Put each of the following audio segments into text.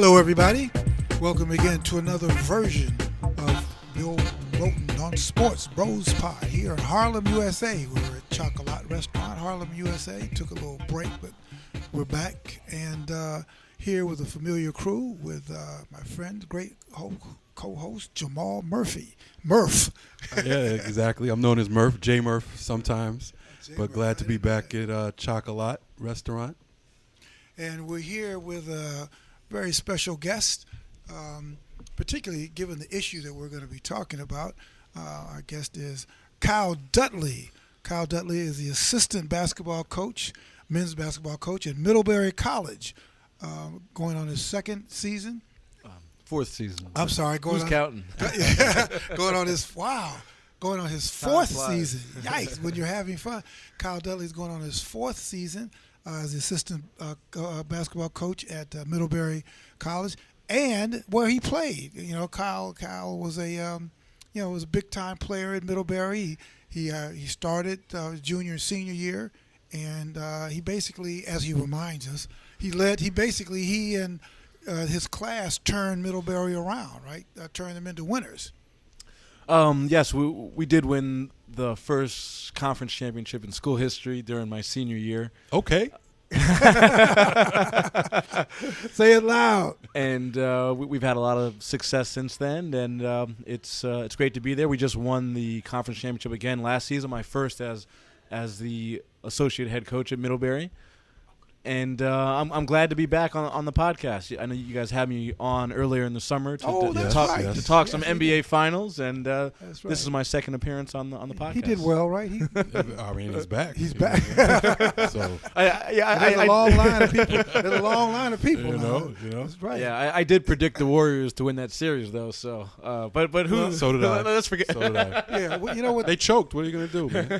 Hello, everybody. Welcome again to another version of Bill Rhoden On Sports, BROSpod, here in Harlem, USA. We're at Chocolat Restaurant, Harlem, USA. Took a little break, but we're back and here with a familiar crew with my friend, great co-host, Jamal Murphy. Murph. Yeah, exactly. I'm known as Murph, J Murph sometimes, but glad to be back at Chocolat Restaurant. And we're here with a very special guest, particularly given the issue that we're going to be talking about. Our guest is Kyle Dudley. Kyle Dudley is the assistant basketball coach, men's basketball coach at Middlebury College, going on his second season. Fourth season. I'm sorry. Who's counting? Going on his fourth season. Yikes! When you're having fun, Kyle Dudley's going on his fourth season as the assistant basketball coach at Middlebury College, and where he played. You know, Kyle was was a big time player at Middlebury. He started junior and senior year, and he basically, as he reminds us, he and his class turned Middlebury around, right? Turned them into winners. Yes, we did win the first conference championship in school history during my senior year. Okay. Say it loud. And we've had a lot of success since then, and it's great to be there. We just won the conference championship again last season, my first as the associate head coach at Middlebury. And I'm glad to be back on the podcast. I know you guys had me on earlier in the summer to talk some NBA Finals, and this is my second appearance on the podcast. He did well, right? I mean, he's back. He's back. So there's a long line of people. There's a long line of people. You know. That's right. Yeah, I did predict the Warriors to win that series, though. So, but who? Well, so did I. Let's forget. So did I. Yeah, well, you know what? They choked. What are you gonna do, man?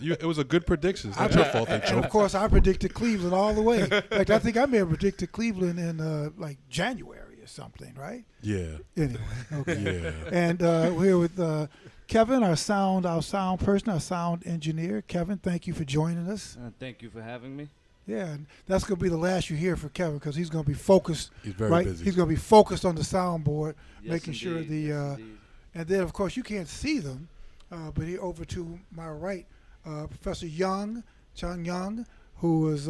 Yeah. It was a good prediction. It's not your fault they choked. And of course, I predicted Cleveland all the way. In fact, I think I may have predicted Cleveland in like January or something, right? Yeah. Anyway, okay. Yeah. And we're here with Kevin, our sound person, our sound engineer. Kevin, thank you for joining us. Thank you for having me. Yeah, and that's going to be the last you hear for Kevin because he's going to be focused. He's very busy. He's going to be focused on the soundboard, Yes, making sure indeed. the. And then, of course, you can't see them, but here over to my right, Professor Chung Young, who is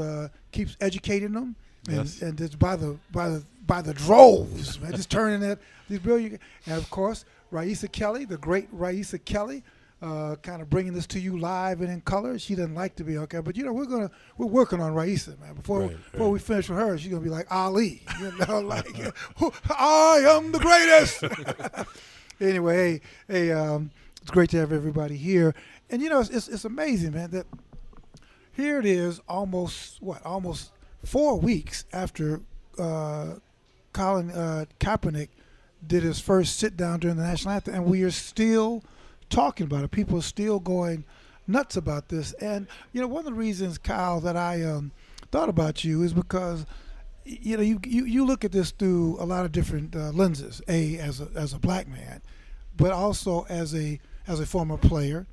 keeps educating them, and it's by the droves, man, just turning that these brilliant. And of course, Raisa Kelly, the great Raisa Kelly, kind of bringing this to you live and in color. She doesn't like to be okay, but we're working on Raisa, man. Before we finish with her, she's gonna be like Ali, like I am the greatest. Anyway, hey, it's great to have everybody here, and it's amazing, man, that. Here it is, almost 4 weeks after Colin Kaepernick did his first sit-down during the national anthem, and we are still talking about it. People are still going nuts about this. And, one of the reasons, Kyle, that I thought about you is because, you look at this through a lot of different lenses, as a black man, but also as a former player,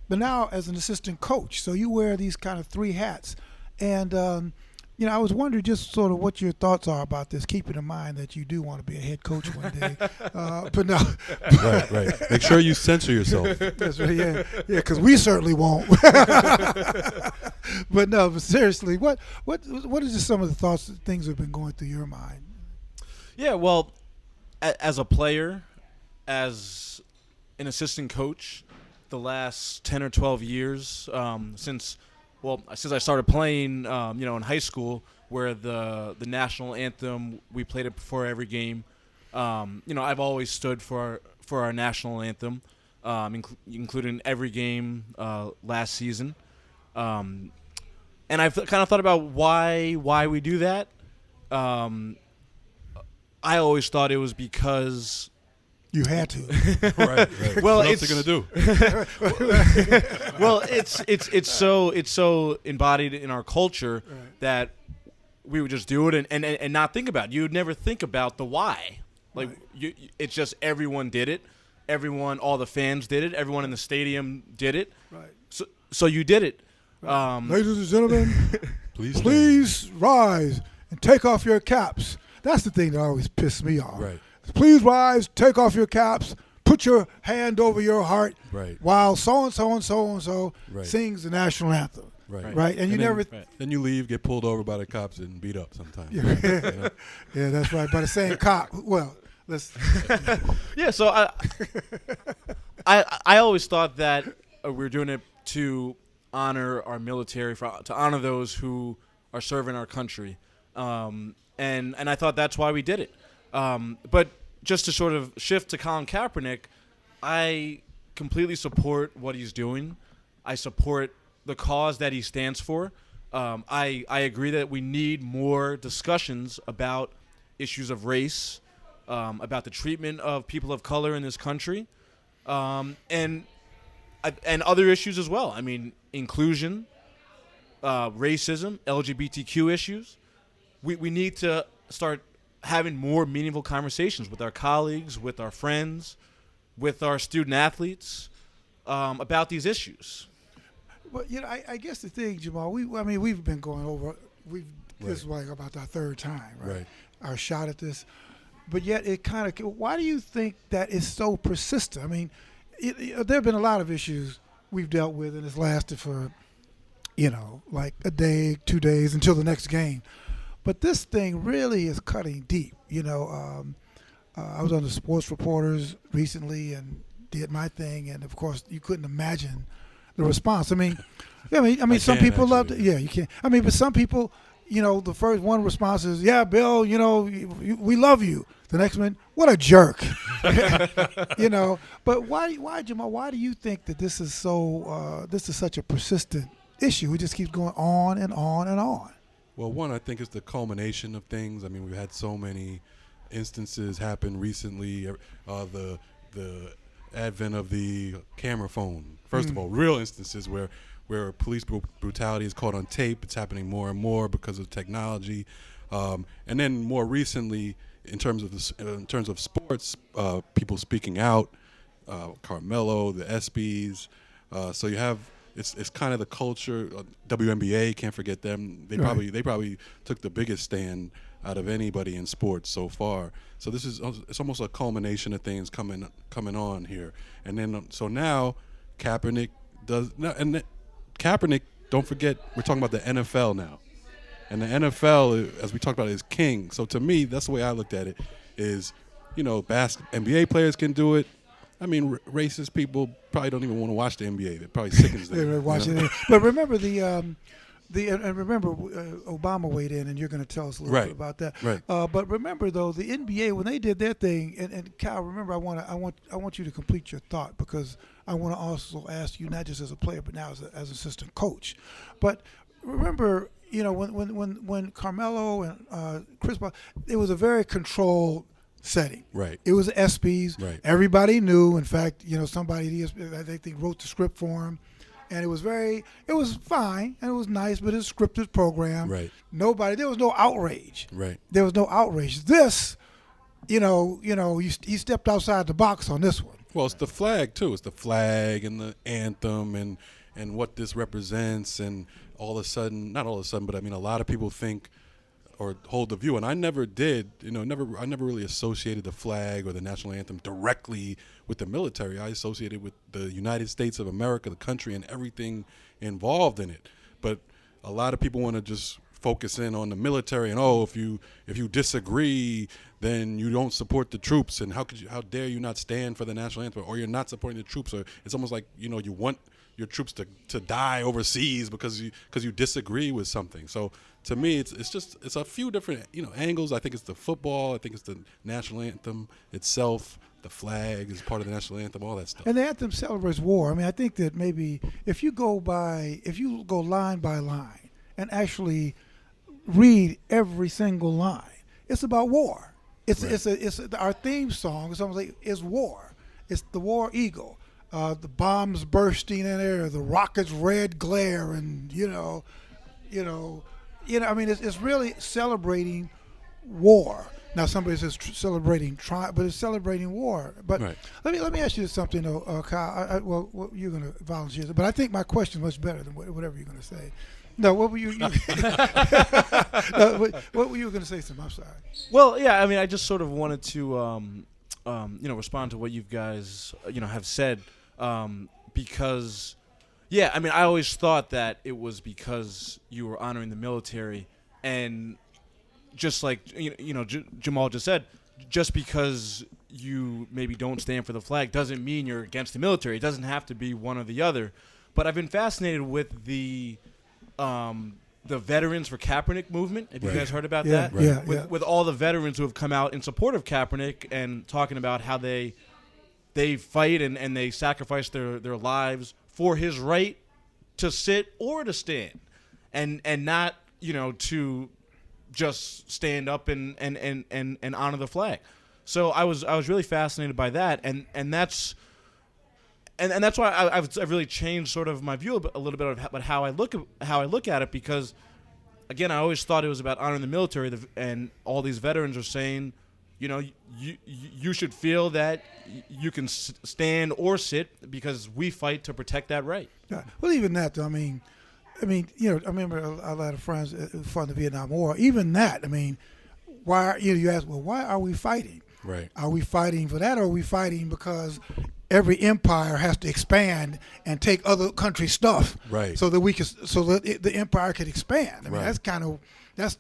but now as an assistant coach. So you wear these kind of three hats. And, I was wondering just sort of what your thoughts are about this, keeping in mind that you do want to be a head coach one day. But no. Right. Make sure you censor yourself. That's right, yeah, because we certainly won't. But no, but seriously, what is just some of the thoughts, things that have been going through your mind? Yeah, well, as a player, as an assistant coach, the last 10 or 12 years since I started playing, in high school, where the national anthem, we played it before every game. I've always stood for our national anthem, including every game last season. And I've kind of thought about why we do that. I always thought it was because you had to. Right. Well, what else are you gonna do? Well, it's so embodied in our culture that we would just do it and not think about it. You would never think about the why. Like it's just everyone did it. All the fans did it. Everyone in the stadium did it. Right. So you did it. Ladies and gentlemen, please rise and take off your caps That's the thing that always pisses me off. Right. Please rise, take off your caps, put your hand over your heart Right. while so-and-so and so-and-so Right. sings the national anthem. Right. Right? And you then, never... Then you leave, get pulled over by the cops, and beat up sometimes. Yeah, You know? yeah, that's right. By the same cop. Well, let's... Yeah, so I always thought that we were doing it to honor our military, to honor those who are serving our country, and I thought that's why we did it. But just to sort of shift to Colin Kaepernick, I completely support what he's doing. I support the cause that he stands for. I agree that we need more discussions about issues of race, about the treatment of people of color in this country, and other issues as well. I mean, inclusion, racism, LGBTQ issues. We need to start having more meaningful conversations with our colleagues, with our friends, with our student athletes about these issues. Well, I guess the thing, Jamal, we've been going over, this is like about our third time, right? Our shot at this. But yet it kind of, why do you think that is so persistent? I mean, there have been a lot of issues we've dealt with, and it's lasted for, like a day, 2 days until the next game. But this thing really is cutting deep. I was on the Sports Reporters recently and did my thing, and of course you couldn't imagine the response. I mean, some people loved it. Yeah, you can. I mean, but some people, the first one response is, "Yeah, Bill, we love you." The next one, "What a jerk," But why, Jamal? Why do you think that this is so? This is such a persistent issue. It just keeps going on and on and on. Well, one, I think it's the culmination of things. I mean, we've had so many instances happen recently. The advent of the camera phone. First of all, real instances where police brutality is caught on tape. It's happening more and more because of technology. And then more recently, in terms of sports, people speaking out, Carmelo, the ESPYs. So you have it's kind of the culture. WNBA, can't forget them. They probably took the biggest stand out of anybody in sports so far. So it's almost a culmination of things coming on here. And then so now Kaepernick Kaepernick, don't forget, we're talking about the NFL now. And the NFL, as we talked about, is king. So to me, that's the way I looked at it, is, NBA players can do it. I mean, racist people probably don't even want to watch the NBA. They're probably sickens them. They're watching it. But remember Obama weighed in, and you're going to tell us a little bit about that. Right. But remember, though, the NBA, when they did their thing, and Kyle, remember, I want you to complete your thought, because I want to also ask you, not just as a player, but now as assistant coach. But remember, when Carmelo and Chris Paul, it was a very controlled setting. Right. It was the ESPYs. Right. Everybody knew. In fact, somebody, I think, wrote the script for him. And it was fine, and it was nice, but it's a scripted program. Right. There was no outrage. Right. There was no outrage. This, he stepped outside the box on this one. Well, it's the flag too. It's the flag and the anthem and what this represents, and not all of a sudden, but I mean, a lot of people think or hold the view, and I never did. I never really associated the flag or the national anthem directly with the military. I associated with the United States of America, the country, and everything involved in it. But a lot of people want to just focus in on the military, and if you disagree, then you don't support the troops, and how dare you not stand for the national anthem, or you're not supporting the troops, or it's almost like you want your troops to die overseas because you disagree with something. So to me, it's a few different angles. I think it's the football. I think it's the national anthem itself. The flag is part of the national anthem. All that stuff. And the anthem celebrates war. I mean, I think that maybe if you go line by line and actually read every single line, it's about war. It's our theme song. It's almost like it's war. It's the war eagle. The bombs bursting in air, the rockets' red glare, and I mean, it's really celebrating war. Now somebody says celebrating triumph, but it's celebrating war. But let me ask you something, though, Kyle. Well, you're going to volunteer, but I think my question is much better than whatever you're going to say. No, what were you? No, what were you going to say, Sam? I'm sorry. Well, yeah, I mean, I just sort of wanted to, respond to what you guys, have said, because, yeah, I mean, I always thought that it was because you were honoring the military, and just like Jamal just said, just because you maybe don't stand for the flag doesn't mean you're against the military. It doesn't have to be one or the other. But I've been fascinated with the Veterans for Kaepernick movement. Have you guys heard about that? Right. With all the veterans who have come out in support of Kaepernick and talking about how they fight and they sacrifice their lives for his right to sit or to stand, and not to just stand up and honor the flag. So I was really fascinated by that, and that's why I've really changed sort of my view a little bit about how I look at it, because again, I always thought it was about honoring the military, and all these veterans are saying, you should feel that you can stand or sit because we fight to protect that right. Yeah. Well, even that, though, I mean, I remember a lot of friends from the Vietnam War. Even that, I mean, why? You ask, well, why are we fighting? Right. Are we fighting for that, or are we fighting because every empire has to expand and take other countries' stuff, right? So that the empire can expand. I mean, right.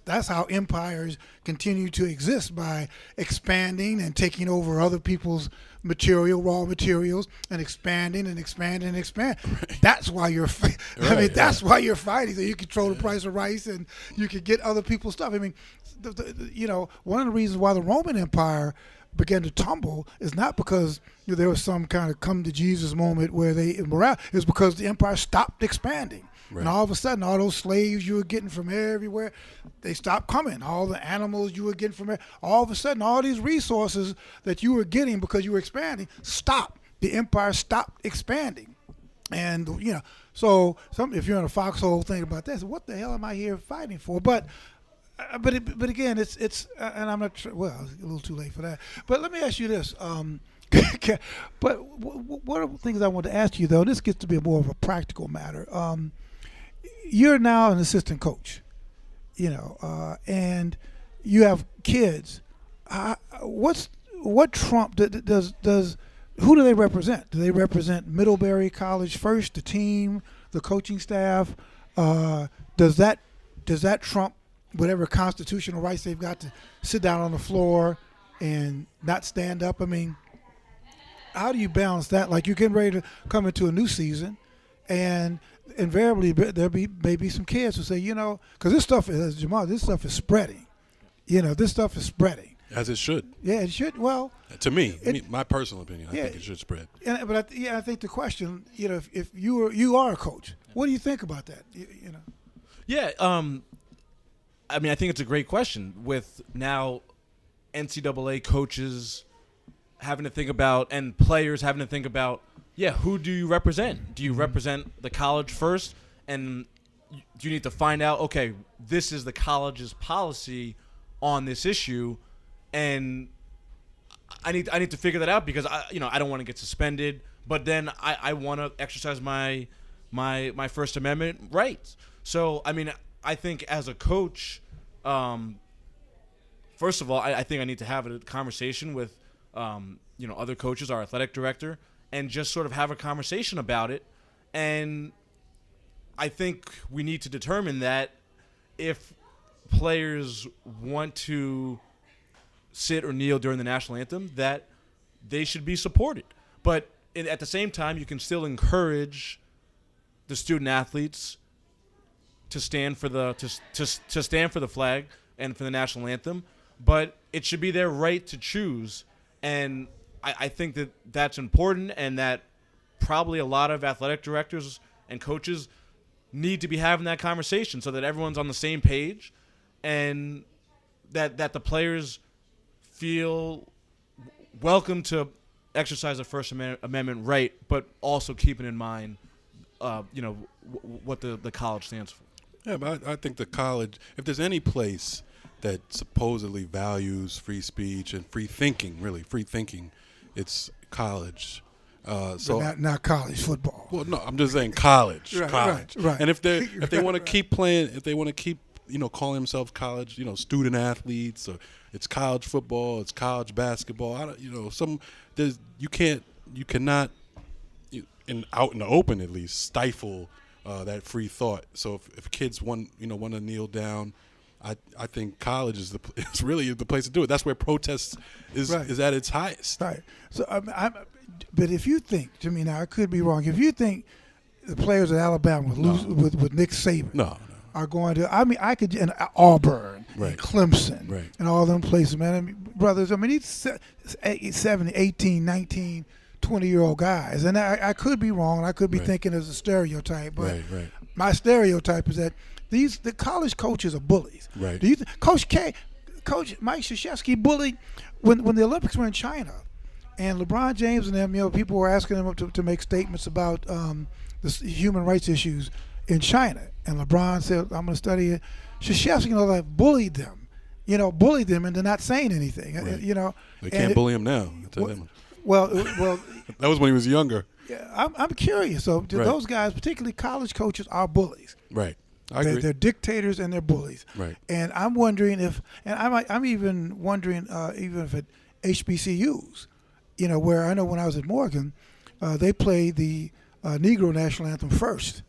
That's how empires continue to exist, by expanding and taking over other people's raw materials, and expanding and expanding and expand. Right. That's why you're. That's why you're fighting. So you control the price of rice, and you can get other people's stuff. I mean, one of the reasons why the Roman Empire began to tumble is not because there was some kind of come to Jesus moment where it's because the empire stopped expanding. Right. And all of a sudden, all those slaves you were getting from everywhere, they stopped coming. All the animals you were getting from all of a sudden, all these resources that you were getting because you were expanding stopped. The empire stopped expanding. And, so if you're in a foxhole thinking about this, what the hell am I here fighting for? But again, it's and I'm not sure. Well, it's a little too late for that. But let me ask you this. But one of the things I want to ask you, though, this gets to be more of a practical matter. You're now an assistant coach, and you have kids. What Trump does? Who do they represent? Do they represent Middlebury College first, the team, the coaching staff? Does that trump whatever constitutional rights they've got to sit down on the floor and not stand up? I mean, how do you balance that? Like, you're getting ready to come into a new season, and invariably there'll be maybe some kids who say, because this stuff is, Jamal, this stuff is spreading. This stuff is spreading. As it should. Yeah, it should. Well, to me, my personal opinion, I think it should spread. I think the question, if you are a coach, what do you think about that? Yeah. I mean, I think it's a great question, with now NCAA coaches having to think about, and players having to think about, who do you represent? Do you represent the college first? And do you need to find out, okay, this is the college's policy on this issue, and I need to figure that out, because I don't want to get suspended, but then I want to exercise my First Amendment rights. So, I mean, I think as a coach, first of all, I think I need to have a conversation with other coaches, our athletic director, and just sort of have a conversation about it. And I think we need to determine that if players want to sit or kneel during the national anthem, that they should be supported. But at the same time, you can still encourage the student athletes to stand for the to stand for the flag and for the national anthem, but it should be their right to choose. And I think that that's important, and that probably a lot of athletic directors and coaches need to be having that conversation so that everyone's on the same page, and that the players feel welcome to exercise a First Amendment right, but also keeping in mind, what the college stands for. Yeah, but I think the college, if there's any place that supposedly values free speech and free thinking, it's college. So not college football. well, no, I'm just saying college. Right. And if they want to keep playing, if they want to keep calling themselves college, student athletes, or it's college football, it's college basketball. You cannot out in the open at least stifle that free thought. So if kids want to kneel down, I think college is it's really the place to do it. That's where protest is at its highest. Right. So but if you think, Jimmy, now I could be wrong. If you think the players at Alabama with Nick Saban are going to, I could, and Auburn, and Clemson, and all them places, man. Brothers, these 7, 18, 19, 20-year-old guys. And I could be wrong, and I could be thinking as a stereotype, but my stereotype is that the college coaches are bullies. Right. Do you Coach Mike Krzyzewski bullied when the Olympics were in China, and LeBron James and them, people were asking him to make statements about the human rights issues in China, and LeBron said, "I'm going to study it." Krzyzewski, bullied them, into not saying anything. Right. They can't bully him now. I'll tell them. Well, that was when he was younger. Yeah, I'm curious. So those guys, particularly college coaches, are bullies. Right. I agree. They're dictators and they're bullies. Right. And I'm wondering I'm even wondering even if at HBCUs, where I know when I was at Morgan, they played the Negro national anthem first,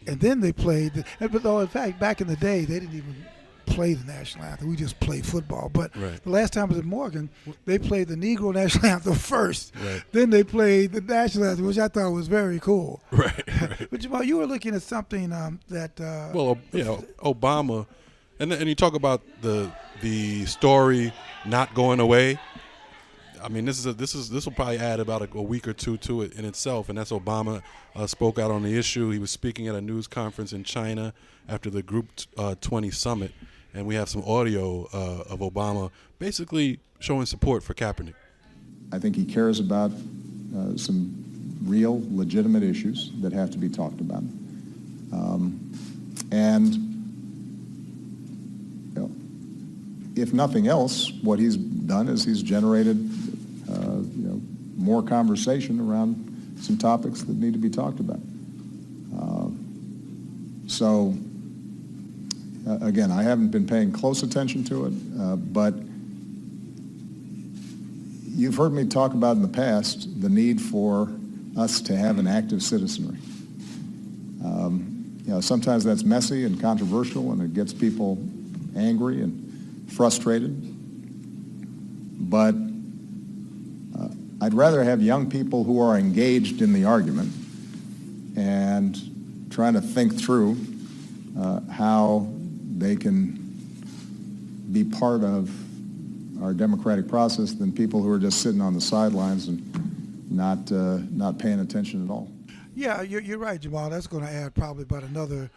and then they played. But in fact, back in the day, they didn't even play the national anthem. We just played football. But the last time I was at Morgan, they played the Negro national anthem first. Right. Then they played the national anthem, which I thought was very cool. Right. But Jamal, you were looking at something that. Obama, and you talk about the story not going away. This will probably add about a week or two to it in itself, and that's Obama spoke out on the issue. He was speaking at a news conference in China after the Group 20 summit, and we have some audio of Obama basically showing support for Kaepernick. I think he cares about some real, legitimate issues that have to be talked about, and if nothing else, what he's done is he's generated more conversation around some topics that need to be talked about. Again, I haven't been paying close attention to it, but you've heard me talk about in the past the need for us to have an active citizenry. Sometimes that's messy and controversial, and it gets people angry and frustrated. But I'd rather have young people who are engaged in the argument and trying to think through how they can be part of our democratic process than people who are just sitting on the sidelines and not paying attention at all. Yeah, you're right, Jamal. That's going to add probably about another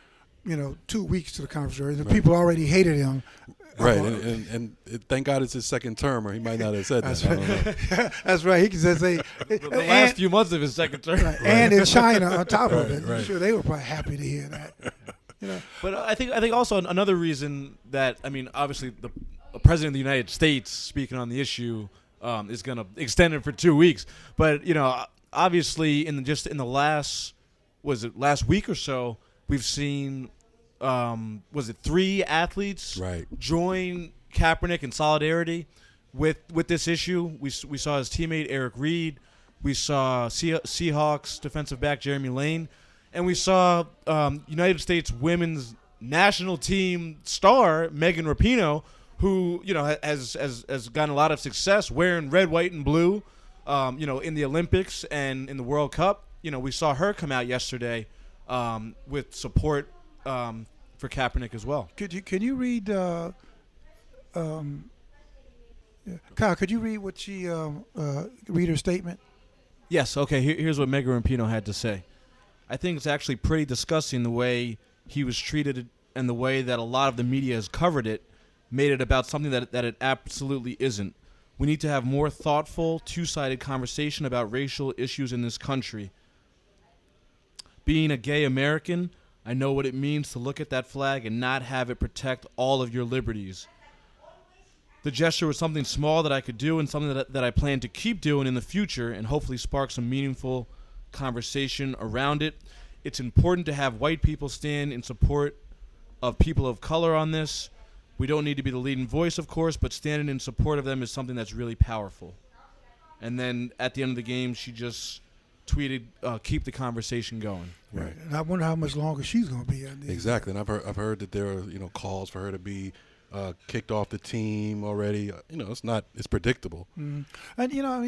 2 weeks to the conversation. The people already hated him. Right, and thank God it's his second term, or he might not have said that. Right. That's right. He can say the last few months of his second term, and in China on top of it. I'm sure they were probably happy to hear that. But I think also another reason that obviously the president of the United States speaking on the issue is going to extend it for 2 weeks. But obviously in the last week or so, we've seen. Was it 3 athletes join Kaepernick in solidarity with this issue? We saw his teammate Eric Reed, we saw Seahawks defensive back Jeremy Lane, and we saw United States women's national team star Megan Rapinoe, who has gotten a lot of success wearing red, white, and blue, in the Olympics and in the World Cup. We saw her come out yesterday with support. For Kaepernick as well. Can you read, Kyle? Could you read what she read her statement? Yes. Okay. Here's what Megan Rapinoe had to say. I think it's actually pretty disgusting the way he was treated and the way that a lot of the media has covered it, made it about something that it absolutely isn't. We need to have more thoughtful, two-sided conversation about racial issues in this country. Being a gay American, I know what it means to look at that flag and not have it protect all of your liberties. The gesture was something small that I could do and something that I plan to keep doing in the future and hopefully spark some meaningful conversation around it. It's important to have white people stand in support of people of color on this. We don't need to be the leading voice, of course, but standing in support of them is something that's really powerful. And then at the end of the game, she just tweeted, keep the conversation going. Right. And I wonder how much longer she's going to be on this. Exactly. And I've heard that there are, calls for her to be kicked off the team already. It's predictable. And,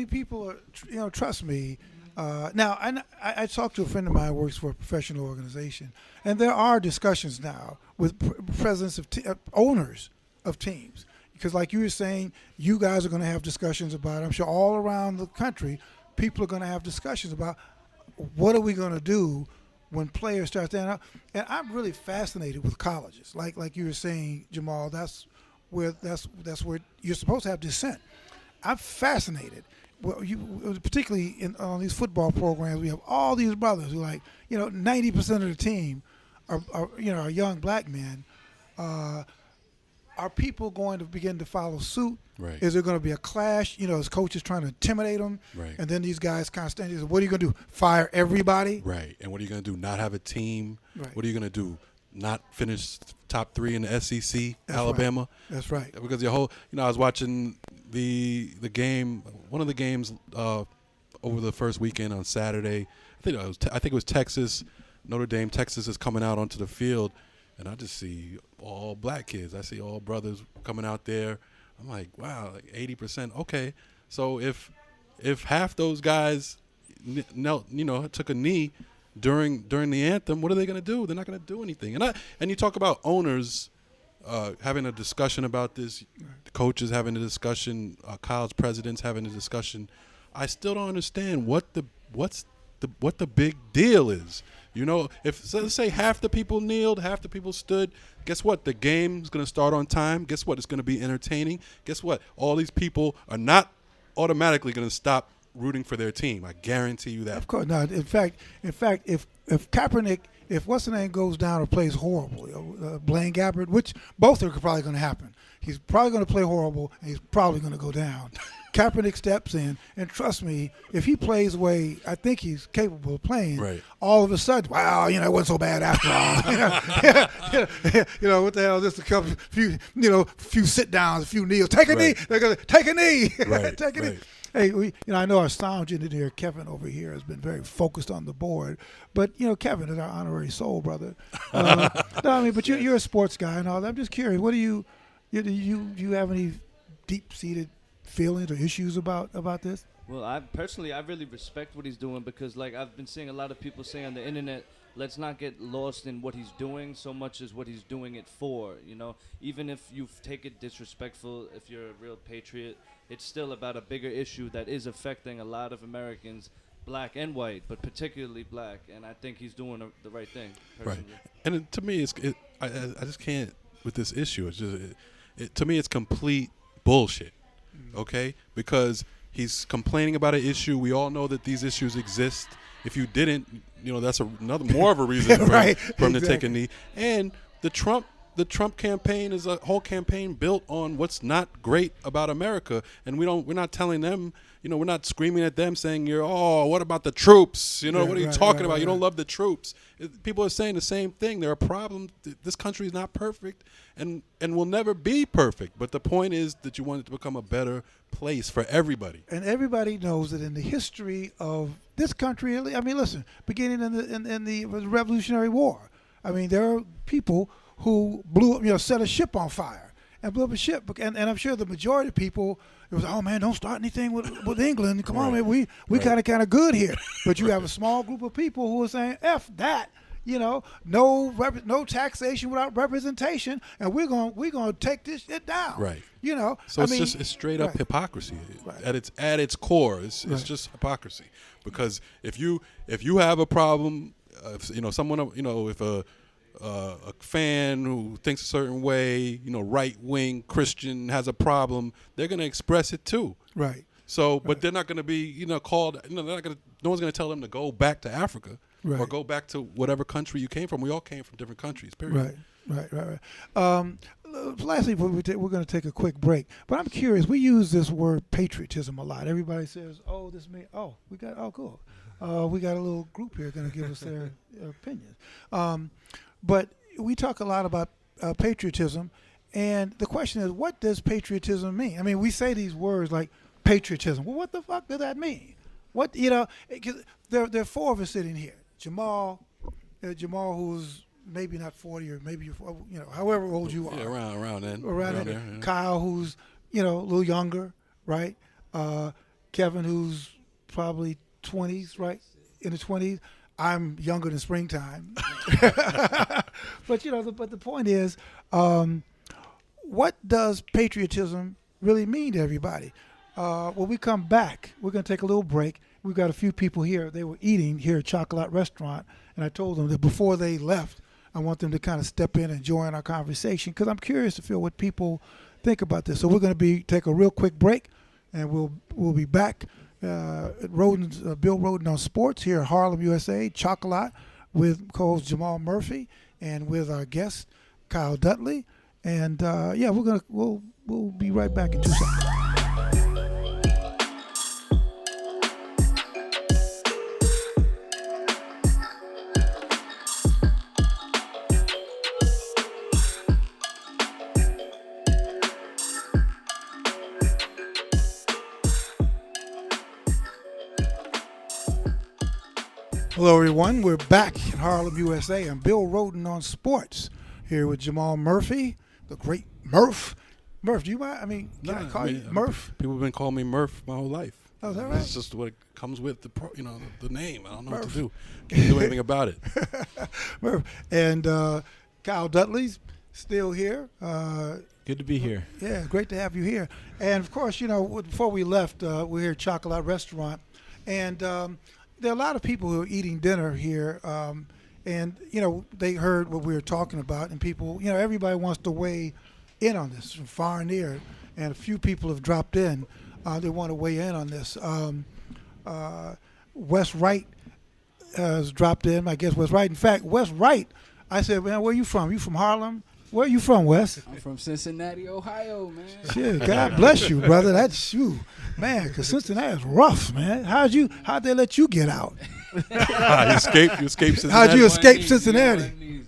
people are, trust me. Now, I talked to a friend of mine who works for a professional organization, and there are discussions now with presidents of owners of teams. Because like you were saying, you guys are going to have discussions about it. I'm sure all around the country, people are going to have discussions about what are we going to do when players start standing up. And I'm really fascinated with colleges. Like you were saying, Jamal, that's where you're supposed to have dissent. I'm fascinated. Well, particularly on these football programs, we have all these brothers who 90% of the team are young black men. Are people going to begin to follow suit? Right. Is there going to be a clash? Is coaches trying to intimidate them? Right. And then these guys kind of stand there. What are you going to do? Fire everybody? Right. And what are you going to do? Not have a team? Right. What are you going to do? Not finish top 3 in the SEC, That's Alabama? Right. That's right. Because your whole, I was watching the game, one of the games over the first weekend on Saturday. I think it was Texas, Notre Dame. Texas is coming out onto the field, and I just see all black kids. I see all brothers coming out there. I'm like, wow, 80%. Okay, so if half those guys knelt, took a knee during the anthem, what are they going to do? They're not going to do anything. And you talk about owners having a discussion about this, the coaches having a discussion, college presidents having a discussion. I still don't understand what the big deal is. If let's say half the people kneeled, half the people stood, guess what? The game's going to start on time. Guess what? It's going to be entertaining. Guess what? All these people are not automatically going to stop rooting for their team. I guarantee you that. Of course. No, in fact, if Kaepernick, if what's the name goes down or plays horrible, Blaine Gabbert, which both are probably going to happen. He's probably going to play horrible, and he's probably going to go down. Kaepernick steps in, and trust me, if he plays the way I think he's capable of playing, right, all of a sudden, wow, it wasn't so bad after all. What the hell? Just a couple, few sit downs, a few kneels. Take a knee. They're gonna take a knee. Right, take a knee. Hey, I know our sound engineer Kevin over here has been very focused on the board, but Kevin is our honorary soul brother. But you're a sports guy and all that. I'm just curious. What do you have any deep-seated feelings or issues about this? Well, I really respect what he's doing because, I've been seeing a lot of people say on the internet, let's not get lost in what he's doing so much as what he's doing it for. Even if you take it disrespectful, if you're a real patriot, it's still about a bigger issue that is affecting a lot of Americans, black and white, but particularly black. And I think he's doing the right thing. Personally. Right. And to me, I just can't with this issue. It's just to me, it's complete bullshit. Okay, because he's complaining about an issue. We all know that these issues exist. If you didn't, that's another more of a reason for him to take a knee. And the Trump campaign is a whole campaign built on what's not great about America, and we're not telling them, we're not screaming at them saying what about the troops? What are you talking about? You don't love the troops. People are saying the same thing. There are problems. This country is not perfect and will never be perfect. But the point is that you want it to become a better place for everybody. And everybody knows that in the history of this country, listen, beginning in the Revolutionary War, there are people who blew up, set a ship on fire and blew up a ship. And I'm sure the majority of people, it was, oh, man, don't start anything with England. Come on, man, we kind of good here. But you have a small group of people who are saying, F that, no taxation without representation, and we're going to take this shit down. Right. So it's straight up hypocrisy. Right. At its core, it's just hypocrisy. Because if you have a problem, someone, if a fan who thinks a certain way, right-wing Christian has a problem, they're going to express it too. Right. So, but they're not going to be, called, no one's going to tell them to go back to Africa or go back to whatever country you came from. We all came from different countries, period. Right. lastly, we're going to take a quick break. But I'm curious. We use this word patriotism a lot. Everybody says, "Oh, this means cool." We got a little group here going to give us their opinions. But we talk a lot about patriotism, and the question is, what does patriotism mean? I mean, we say these words like patriotism. Well, what the fuck does that mean? What 'cause there are four of us sitting here. Jamal, who's maybe not 40 or maybe however old you are. Yeah, around then. Around there. then. Yeah. Kyle, who's a little younger, right? Kevin, who's probably 20s, right? In the 20s. I'm younger than springtime. But but the point is, what does patriotism really mean to everybody? When we come back, we're going to take a little break. We've got a few people here. They were eating here at Chocolat Restaurant, and I told them that before they left, I want them to kind of step in and join our conversation because I'm curious to feel what people think about this. So we're going to take a real quick break, and we'll be back at Bill Rhoden On Sports here at Harlem, USA, Chocolat, with co-host Jamal Murphy and with our guest Kyle Dudley. And we'll be right back in 2 seconds. Hello, everyone. We're back in Harlem, USA. I'm Bill Rhoden On Sports here with Jamal Murphy, the great Murph. Murph, do you mind? I mean, can I call you Murph? People have been calling me Murph my whole life. Oh, is that right? It's just what comes with the name. I don't know what to do. Can't do anything about it. Murph. And Kyle Dudley's still here. Good to be here. Yeah, great to have you here. And, of course, before we left, we're here at Chocolat Restaurant. And there are a lot of people who are eating dinner here, and they heard what we were talking about, and people, everybody wants to weigh in on this from far and near, and a few people have dropped in. They want to weigh in on this. Wes Wright has dropped in. I guess Wes Wright. In fact, Wes Wright, I said, man, where are you from? You from Harlem? Where are you from, Wes? I'm from Cincinnati, Ohio, man. Shit, God bless you, brother. That's you, man. Because Cincinnati is rough, man. How'd they let you get out? You escaped Cincinnati. How'd you escape Easy, Cincinnati?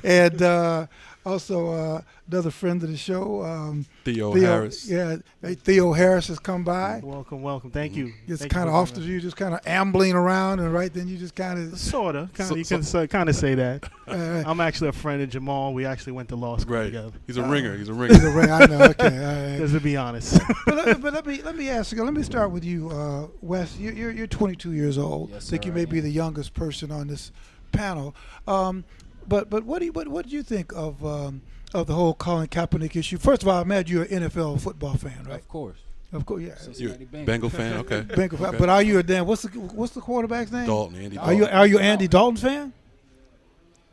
And also another friend of the show, Theo Harris. Yeah, Theo Harris has come by. Welcome. Thank you. It's Thank kind you of off to you, just kind of ambling around, and right then you just kind of Sort of. You can kind of say that. I'm actually a friend of Jamal. We actually went to law school Right. together. He's a ringer. He's a He's a ringer. ring. I know. Okay. All right. Just to be honest. but let me ask you. Let me start with you, Wes. You're 22 years old. Yes, I think sir, you may I be am. the youngest person on this panel. But what do you think of the whole Colin Kaepernick issue? First of all, I imagine you're an NFL football fan, right? Of course. Of course, yeah. You Cincinnati Bengals. Bengal fan? Okay. Bengal fan. Okay. But are you a damn? What's the quarterback's name? Dalton, Andy Are Dalton. you Andy Dalton fan?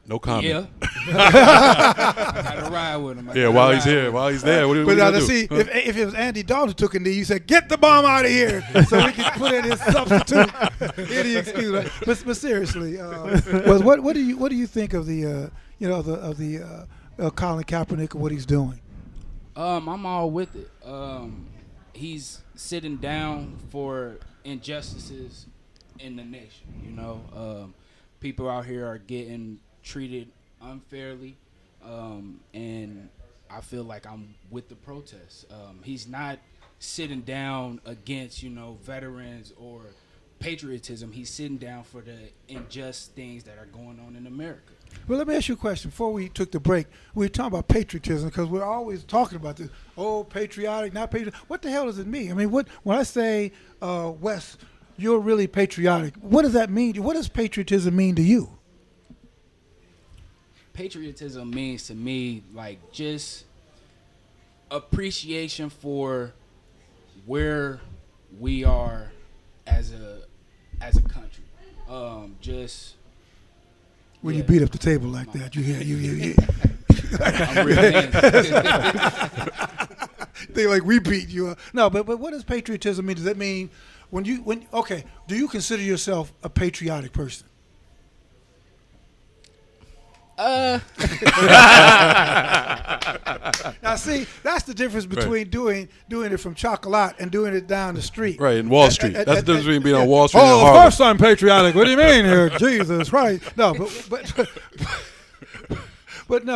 No comment. Yeah. I gotta ride with him. Yeah, while he's here, while he's there, what do But you now gonna to do? see if it was Andy Dalton took a knee, you said get the bomb out of here, so we can put in his substitute. Any excuse, right? But seriously, what do you think of the Colin Kaepernick and what he's doing? I'm all with it. He's sitting down for injustices in the nation. People out here are getting treated unfairly, and I feel like I'm with the protests. He's not sitting down against veterans or patriotism. He's sitting down for the unjust things that are going on in America. Well, let me ask you a question. Before we took the break, we were talking about patriotism because we're always talking about this. Oh, patriotic, not patriotic. What the hell does it mean? I mean, when I say, Wes, you're really patriotic, what does that mean? What does patriotism mean to you? Patriotism means to me like just appreciation for where we are as a country. Just When yeah. you beat up the table like that, you hear. I'm real handsy. They like we beat you up. No, but what does patriotism mean? Does that mean do you consider yourself a patriotic person? Now, see, that's the difference between doing it from Chocolat and doing it down the street. Right, in Wall Street. That's the difference between being on Wall Street and Oh, of Harlem. course I'm patriotic. What do you mean here? Jesus Christ. No,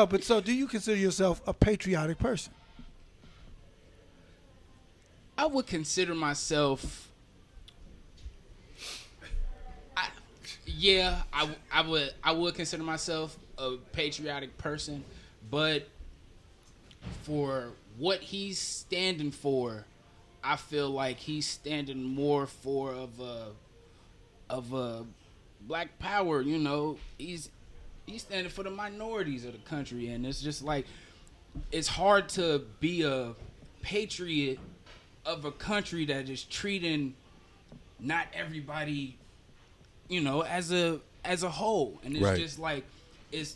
but so do you consider yourself a patriotic person? I would consider myself. I would consider myself a patriotic person, but for what he's standing for, I feel like he's standing more for of a black power. You know, he's standing for the minorities of the country, and it's just like it's hard to be a patriot of a country that is treating not everybody, you know, as a whole, and it's just like it's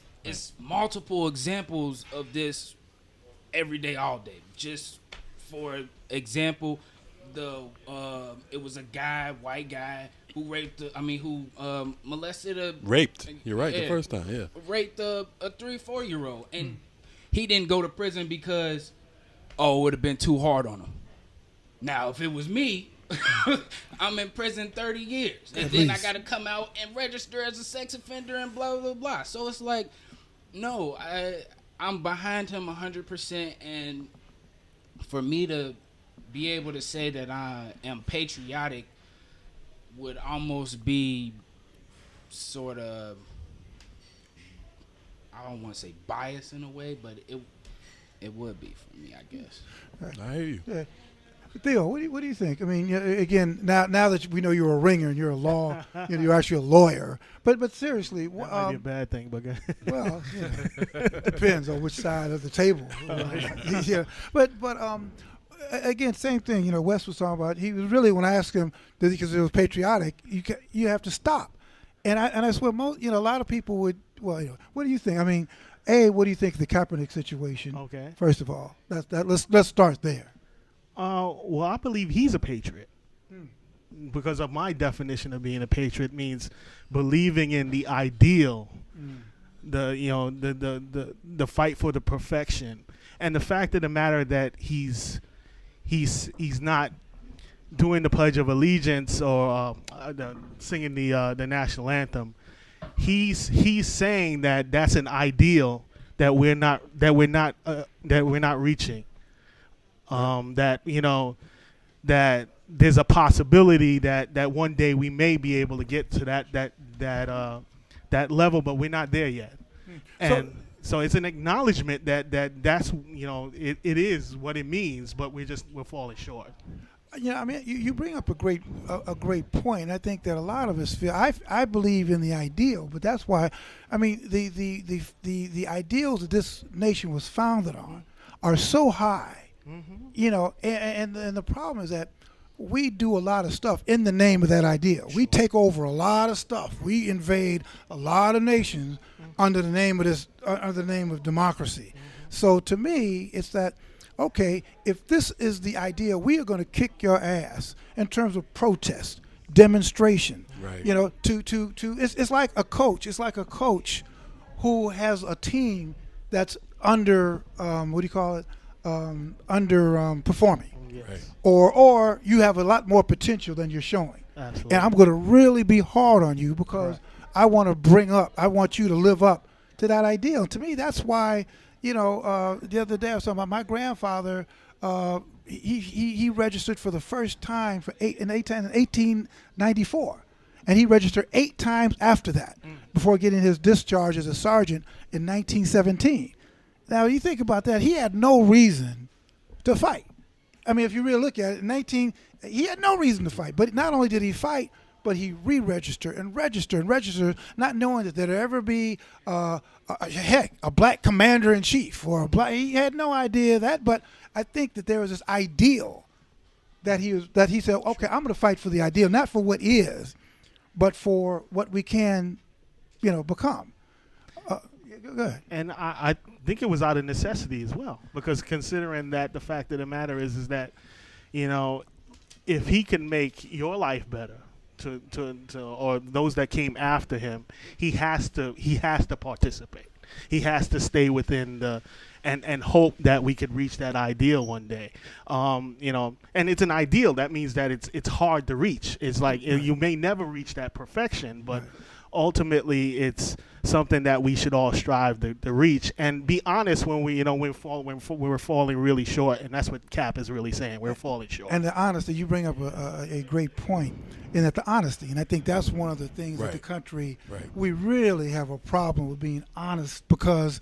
multiple examples of this every day, all day. Just for example, it was a white guy who molested raped. You're right, the first time, yeah. Raped a 3-4-year-old, and he didn't go to prison because it would have been too hard on him. Now, if it was me, I'm in prison 30 years, and then I got to come out and register as a sex offender and blah blah blah. So it's like, no, I'm behind him 100%, and for me to be able to say that I am patriotic would almost be sort of, I don't want to say biased in a way, but it would be for me, I guess. I hear you. Yeah. Theo, what do you think? I mean, again, now that we know you're a ringer and you're a you're actually a lawyer. But seriously, that might be a bad thing, but well, depends on which side of the table. Yeah, but again, same thing. You know, Wes was talking about. He was really, when I asked him, because it was patriotic, you have to stop. And that's what most, a lot of people would. Well, what do you think? I mean, what do you think of the Kaepernick situation? Okay. First of all, let's start there. Well, I believe he's a patriot because of my definition of being a patriot means believing in the ideal, the fight for the perfection, and the fact of the matter that he's not doing the Pledge of Allegiance or singing the national anthem. He's saying that that's an ideal that we're not reaching. That that there's a possibility that one day we may be able to get to that level, but we're not there yet. And so it's an acknowledgement that's it is what it means, but we're falling short. I mean, you bring up a great point. I think that a lot of us feel. I believe in the ideal, but that's why. I mean, the ideals that this nation was founded on are so high. And the problem is that we do a lot of stuff in the name of that ideal. We take over a lot of stuff. We invade a lot of nations under the name of democracy. So to me, it's that, okay, if this is the idea, we are going to kick your ass in terms of protest, demonstration. Right. It's like a coach. It's like a coach who has a team that's under underperforming, Right. or you have a lot more potential than you're showing. Absolutely. And I'm going to really be hard on you because I want you to live up to that ideal. And to me, that's why, the other day I was talking about my grandfather. He registered for the first time in 1894, and he registered 8 times after that before getting his discharge as a sergeant in 1917. Now, you think about that, he had no reason to fight. I mean, if you really look at it, he had no reason to fight. But not only did he fight, but he re-registered and registered, not knowing that there'd ever be, a black commander-in-chief or he had no idea of that. But I think that there was this ideal that he said, okay, I'm going to fight for the ideal, not for what is, but for what we can, become. Go ahead. And I think it was out of necessity as well, because considering that the fact of the matter is that, if he can make your life better to or those that came after him, he has to participate. He has to stay within the and hope that we could reach that ideal one day. And it's an ideal. That means that it's hard to reach. It's like you may never reach that perfection, but ultimately it's something that we should all strive to reach and be honest when we're falling really short, and that's what Cap is really saying. We're falling short. And the honesty, you bring up a great point, in that the honesty, and I think that's one of the things that the country, we really have a problem with being honest, because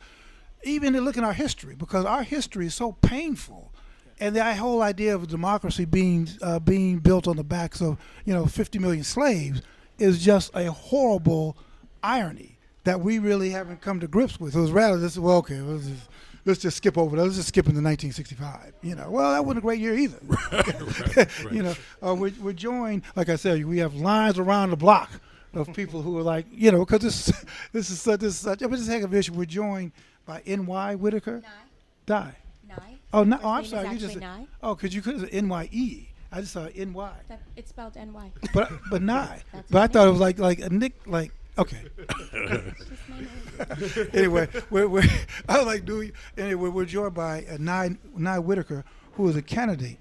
even look at our history, because our history is so painful. And that whole idea of democracy being built on the backs of 50 million slaves is just a horrible irony that we really haven't come to grips with. It was rather just, let's just skip over that. Let's just skip into 1965. Well, that wasn't a great year either. We're joined, like I said, we have lines around the block of people who are like, because this is such a heck of an issue. We're joined by N.Y. Whitaker. Die. Oh, no, I'm sorry. You just Nye. Oh, because you could have N.Y.E. I just saw N.Y. It's spelled N-Y. But Nye. That's But I my thought it name. was like a nick, like, okay. Anyway, I was like, anyway, we're joined by Nye Whitaker, who is a candidate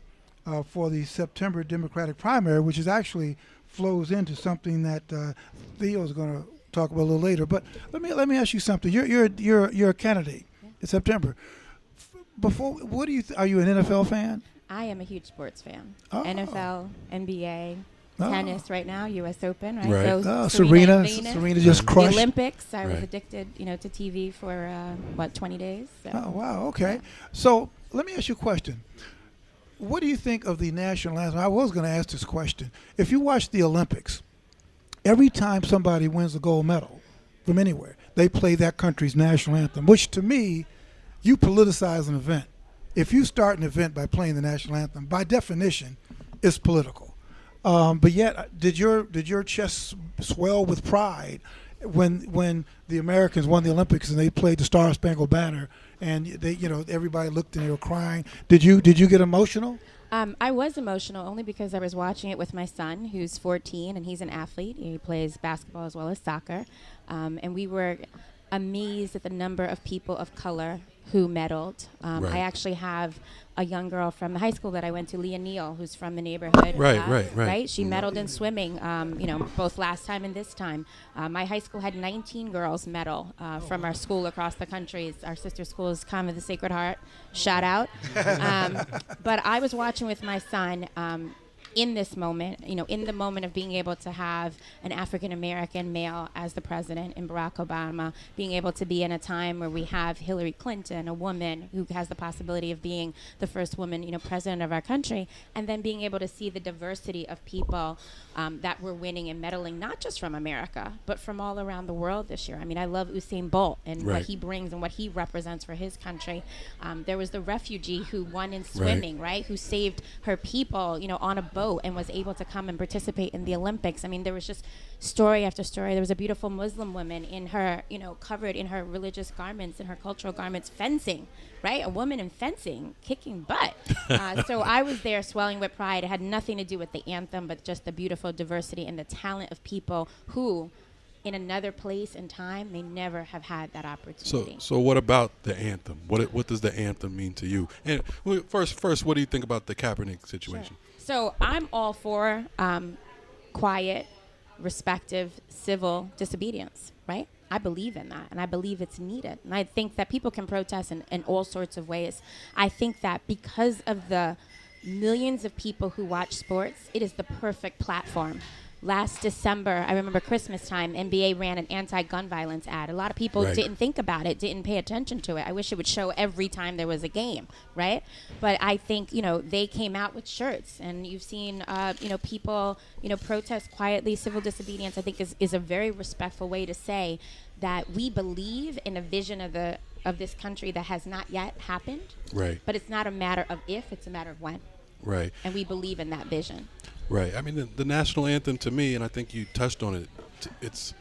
for the September Democratic primary, which is actually flows into something that Theo is going to talk about a little later. But let me ask you something. You're a candidate in September. Before, what do you? Are you an NFL fan? I am a huge sports fan. Oh. NFL, NBA, Oh. tennis right now, U.S. Open, right? Right. So Serena and Venus. just crushed. The Olympics. I was Right. addicted, to TV for 20 days. So. Oh, wow. Okay. So let me ask you a question. What do you think of the national anthem? I was going to ask this question. If you watch the Olympics, every time somebody wins a gold medal from anywhere, they play that country's national anthem, which to me, you politicize an event. If you start an event by playing the national anthem, by definition, it's political. But yet, did your chest swell with pride when the Americans won the Olympics and they played the Star Spangled Banner and they, everybody looked and they were crying? Did you get emotional? I was emotional only because I was watching it with my son, who's 14, and he's an athlete. He plays basketball as well as soccer. And we were amazed at the number of people of color who medaled. Right. I actually have a young girl from the high school that I went to, Leah Neal, who's from the neighborhood. Right. She medaled in swimming, both last time and this time. My high school had 19 girls medal from our school across the country. Our sister school is kind of the Sacred Heart. Shout out. But I was watching with my son in this moment, in the moment of being able to have an African-American male as the president in Barack Obama, being able to be in a time where we have Hillary Clinton, a woman who has the possibility of being the first woman, president of our country, and then being able to see the diversity of people that were winning and medaling, not just from America, but from all around the world this year. I mean, I love Usain Bolt and what he brings and what he represents for his country. There was the refugee who won in swimming, right? Who saved her people, on a boat and was able to come and participate in the Olympics. I mean, there was just story after story. There was a beautiful Muslim woman in her, covered in her religious garments, in her cultural garments, fencing, right? A woman in fencing, kicking butt. So I was there swelling with pride. It had nothing to do with the anthem, but just the beautiful diversity and the talent of people who, in another place and time, may never have had that opportunity. So what about the anthem? What does the anthem mean to you? And first, what do you think about the Kaepernick situation? Sure. So I'm all for quiet, respective, civil disobedience, right? I believe in that, and I believe it's needed. And I think that people can protest in all sorts of ways. I think that because of the millions of people who watch sports, it is the perfect platform. Last December, I remember Christmas time, NBA ran an anti-gun violence ad. A lot of people didn't think about it, didn't pay attention to it. I wish it would show every time there was a game, right? But I think, they came out with shirts, and you've seen, people, protest quietly. Civil disobedience, I think, is a very respectful way to say that we believe in a vision of this country that has not yet happened. Right. But it's not a matter of if, it's a matter of when. Right. And we believe in that vision. Right. I mean, the national anthem to me, and I think you touched on it. It's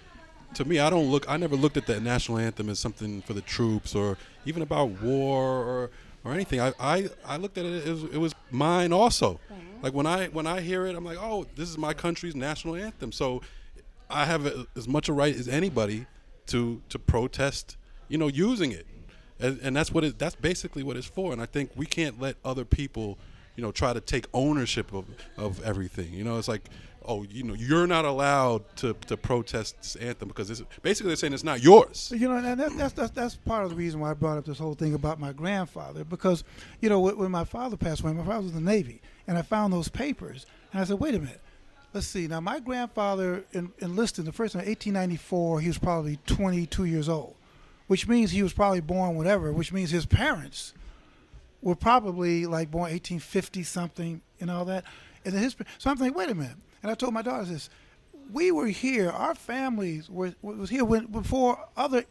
to me. I never looked at the national anthem as something for the troops or even about war or anything. I looked at it as it was mine also. Like when I hear it, I'm like, oh, this is my country's national anthem. So I have as much a right as anybody to protest, using it, and that's basically what it's for. And I think we can't let other people, try to take ownership of everything. It's like, oh, you're not allowed to protest this anthem because basically they're saying it's not yours. And that's part of the reason why I brought up this whole thing about my grandfather, because when my father passed away, my father was in the Navy, and I found those papers, and I said, wait a minute, let's see. Now my grandfather enlisted the first time in 1894. He was probably 22 years old, which means he was probably born whatever, which means his parents were probably like born 1850 something and all that. And then so I'm thinking, wait a minute. And I told my daughters this: we were here. Our families was here before other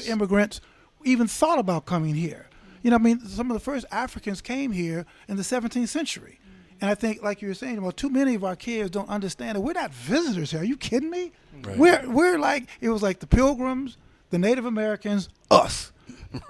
immigrants even thought about coming here. Some of the first Africans came here in the 17th century. And I think, like you were saying, too many of our kids don't understand that we're not visitors here. Are you kidding me? Right. We're like, it was like the Pilgrims, the Native Americans, us.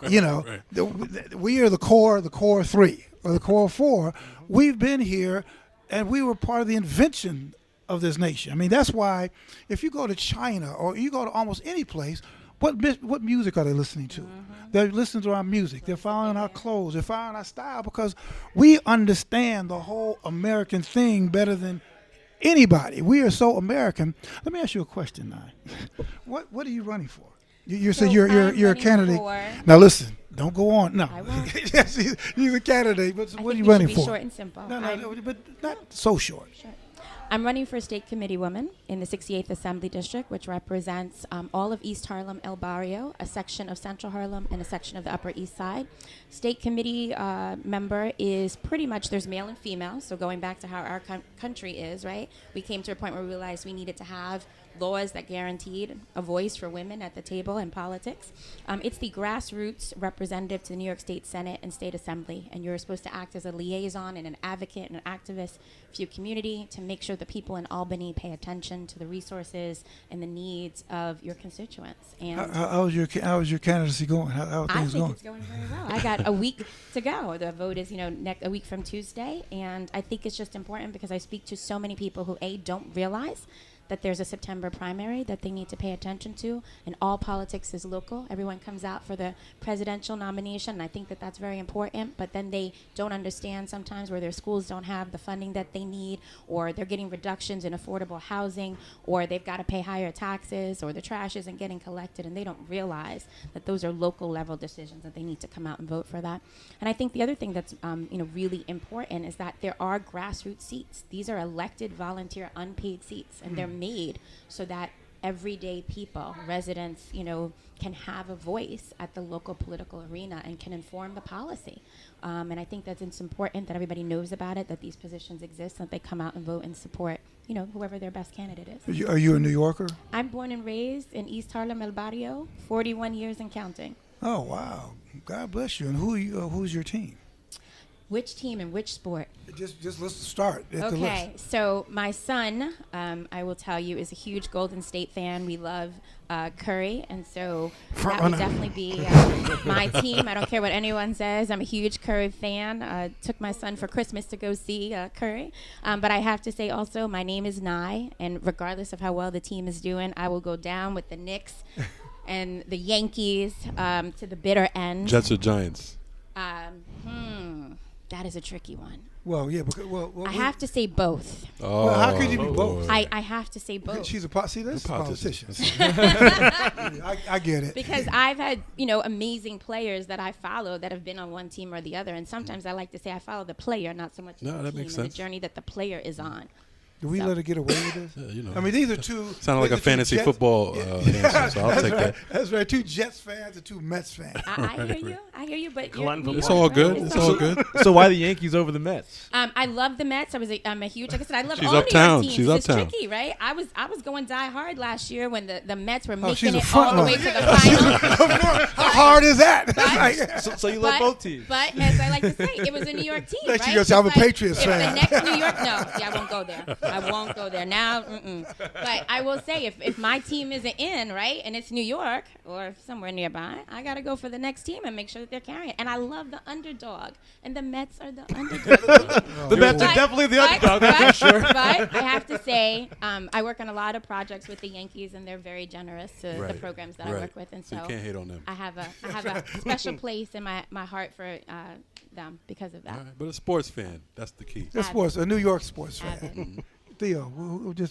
Right. We are the core three or the core four. We've been here. And we were part of the invention of this nation. That's why if you go to China or you go to almost any place, what music are they listening to? They're listening to our music. They're following our clothes. They're following our style because we understand the whole American thing better than anybody. We are so American. Let me ask you a question now. What are you running for? You said you're a candidate. Now listen. Don't go on. No. I won't. Yes, he's a candidate, but what are you we running should be for? Short and simple. No, but not so short. Sure. I'm running for state committee woman in the 68th Assembly District, which represents all of East Harlem, El Barrio, a section of Central Harlem, and a section of the Upper East Side. State committee member is pretty much, there's male and female, so going back to how our country is, right? We came to a point where we realized we needed to have laws that guaranteed a voice for women at the table in politics. It's the grassroots representative to the New York State Senate and State Assembly, and you're supposed to act as a liaison and an advocate and an activist for your community to make sure the people in Albany pay attention to the resources and the needs of your constituents. And how's your candidacy going? How are things going? It's going very well. I got a week to go. The vote is, a week from Tuesday, and I think it's just important because I speak to so many people who don't realize that there's a September primary that they need to pay attention to, and all politics is local. Everyone comes out for the presidential nomination, and I think that that's very important, but then they don't understand sometimes where their schools don't have the funding that they need, or they're getting reductions in affordable housing, or they've got to pay higher taxes, or the trash isn't getting collected, and they don't realize that those are local level decisions that they need to come out and vote for that. And I think the other thing that's really important is that there are grassroots seats. These are elected, volunteer, unpaid seats, and they're made so that everyday people, residents, can have a voice at the local political arena and can inform the policy. And I think that it's important that everybody knows about it, that these positions exist, that they come out and vote and support, whoever their best candidate is. Are you a New Yorker? I'm born and raised in East Harlem, El Barrio, 41 years and counting. Oh, wow. God bless you. And who's your team? Which team and which sport? Just let's start at the list. Okay, so my son, I will tell you, is a huge Golden State fan. We love Curry, and so that would definitely be my team. I don't care what anyone says. I'm a huge Curry fan. Took my son for Christmas to go see Curry. But I have to say also, my name is Nye, and regardless of how well the team is doing, I will go down with the Knicks and the Yankees to the bitter end. Jets or Giants? That is a tricky one. Well, yeah, because I have to say both. Well, how could you be both? I have to say both. She's a politician. Politician. I get it. Because I've had amazing players that I follow that have been on one team or the other, and sometimes I like to say I follow the player, not so much the team makes and sense. the journey that the player is on. Do we let her get away with this? I mean, these are two. Sounded like a fantasy football answer, so I'll take that. That's right. Two Jets fans and two Mets fans. I hear you, but It's all good. It's all good. So why the Yankees over the Mets? I love the Mets. I'm a huge. Like I said, I love She's all uptown. New York teams. She's It's uptown. tricky, right? I was going die hard last year when the Mets were she's making a it front all the way runner. to the final. How hard is that? So you love both teams. But as I like to say, it was a New York team, Like right? she goes, I'm a Just like Patriots if fan. The next New York, no, see, I won't go there. I won't go there now. But I will say, if my team isn't in, right, and it's New York or somewhere nearby, I got to go for the next team and make sure that they're carrying it. And I love the underdog, and the Mets are the underdog. The Mets are definitely the underdog, that's for sure. But I have to say, I work on a lot of projects with the Yankees, and they're very generous to the programs that I work with. And so you can't hate on them. I have a special place in my heart for them because of that. All right, but a sports fan, that's the key. A New York sports fan. Theo,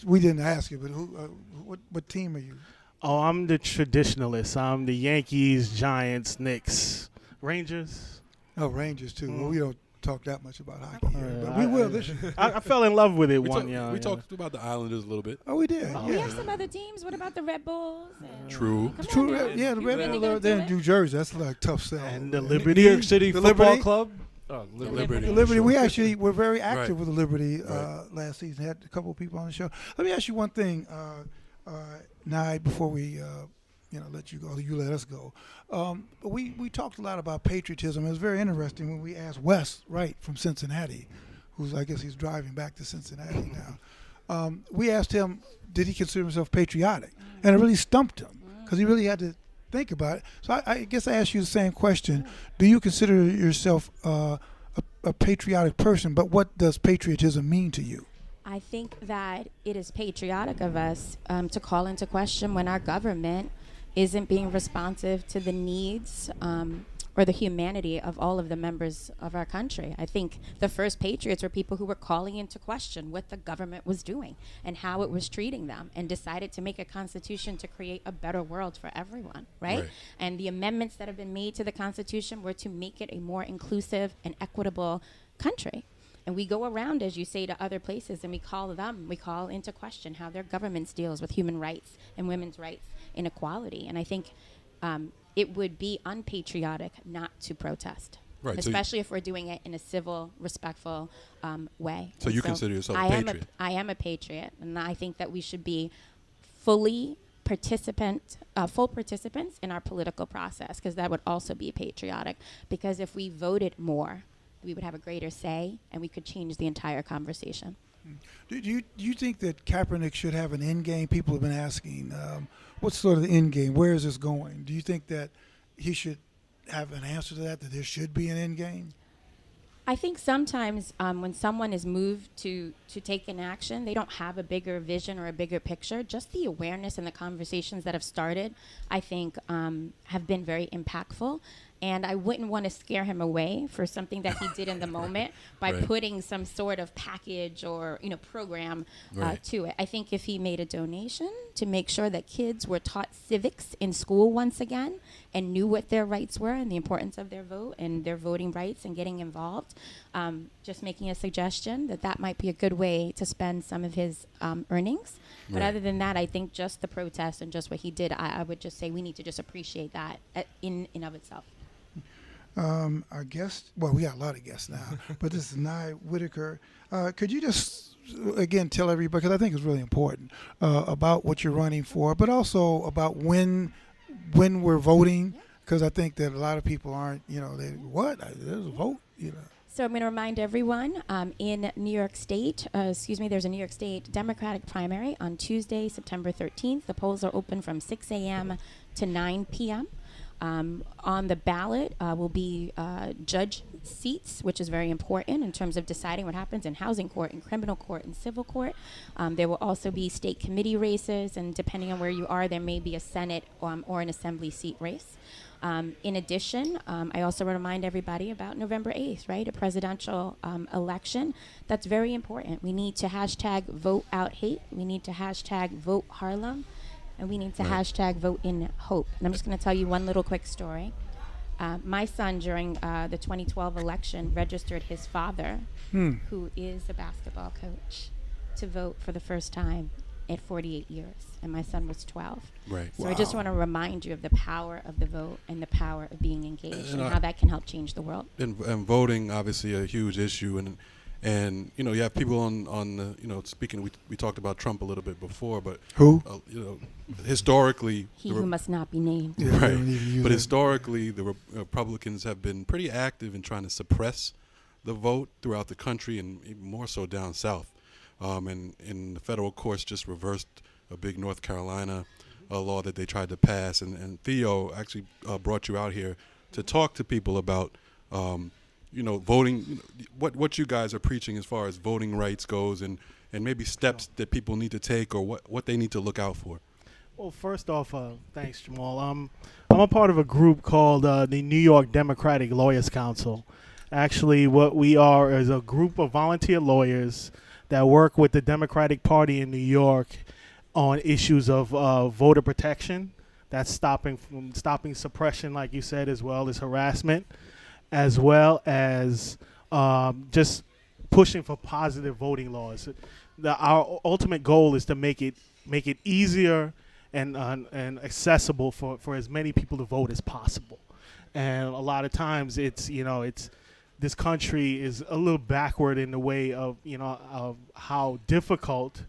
we didn't ask you, but what team are you? Oh, I'm the traditionalist. I'm the Yankees, Giants, Knicks, Rangers. Oh, Rangers too. Well, we don't talk that much about hockey here, but we will this year. I fell in love with it We year. talked about the Islanders a little bit. Oh, we did. We have some other teams. What about the Red Bulls? True. True. Yeah, the Red Bulls. They're in New Jersey. That's like a tough sell. And the Liberty. New York City The Football Liberty? Club. Liberty. The Liberty. We actually were very active with the Liberty Right. last season. Had a couple of people on the show. Let me ask you one thing, Nye, before we let you go. You let us go. But we talked a lot about patriotism. It was very interesting when we asked Wes Wright from Cincinnati, who's I guess he's driving back to Cincinnati now. We asked him, did he consider himself patriotic? And it really stumped him because he really had to think about it. So I guess I asked you the same question. Do you consider yourself a patriotic person, but what does patriotism mean to you? I think that it is patriotic of us to call into question when our government isn't being responsive to the needs or the humanity of all of the members of our country. I think the first patriots were people who were calling into question what the government was doing and how it was treating them, and decided to make a constitution to create a better world for everyone, right? And the amendments that have been made to the Constitution were to make it a more inclusive and equitable country. And we go around, as you say, to other places, and we call into question how their governments deals with human rights and women's rights and equality. And I think it would be unpatriotic not to protest, especially if we're doing it in a civil, respectful way. So you consider yourself a patriot? I am a patriot, and I think that we should be full participants in our political process, because that would also be patriotic. Because if we voted more, we would have a greater say, and we could change the entire conversation. Do you think that Kaepernick should have an end game? People have been asking, what's sort of the end game? Where is this going? Do you think that he should have an answer to that there should be an end game? I think sometimes when someone is moved to take an action, they don't have a bigger vision or a bigger picture. Just the awareness and the conversations that have started, I think, have been very impactful. And I wouldn't want to scare him away for something that he did in the moment by putting some sort of package or program to it. I think if he made a donation to make sure that kids were taught civics in school once again and knew what their rights were and the importance of their vote and their voting rights and getting involved, just making a suggestion that might be a good way to spend some of his earnings. But other than that, I think just the protest and just what he did, I would just say we need to just appreciate that in of itself. Our guest, well, we got a lot of guests now, but this is Nye Whitaker. Could you just, again, tell everybody, because I think it's really important, about what you're running for, but also about when we're voting, because I think that a lot of people aren't, there's a vote, So I'm going to remind everyone, in New York State, there's a New York State Democratic primary on Tuesday, September 13th. The polls are open from 6 a.m. to 9 p.m. On the ballot will be judge seats, which is very important in terms of deciding what happens in housing court, in criminal court, and civil court. There will also be state committee races, and depending on where you are, there may be a Senate or an assembly seat race. In addition, I also want to remind everybody about November 8th, right? A presidential election. That's very important. We need to hashtag vote out hate. We need to hashtag vote Harlem. And we need to hashtag vote in hope. And I'm just going to tell you one little quick story. My son, during the 2012 election, registered his father, who is a basketball coach, to vote for the first time at 48 years. And my son was 12. Right. So I just want to remind you of the power of the vote and the power of being engaged and how that can help change the world. And voting, obviously, a huge issue. And you have people on the, speaking, we talked about Trump a little bit before, but who historically who must not be named. Yeah, right, but historically the Republicans have been pretty active in trying to suppress the vote throughout the country, and even more so down south. and in the federal courts just reversed a big North Carolina law that they tried to pass. And Theo actually brought you out here to talk to people about, voting, what you guys are preaching as far as voting rights goes, and maybe steps that people need to take or what they need to look out for. Well, first off, thanks, Jamal. I'm a part of a group called the New York Democratic Lawyers Council. Actually, what we are is a group of volunteer lawyers that work with the Democratic Party in New York on issues of voter protection. That's stopping suppression, like you said, as well as harassment, as well as just pushing for positive voting laws. Our ultimate goal is to make it easier and accessible for as many people to vote as possible. And a lot of times it's this country is a little backward in the way of how difficult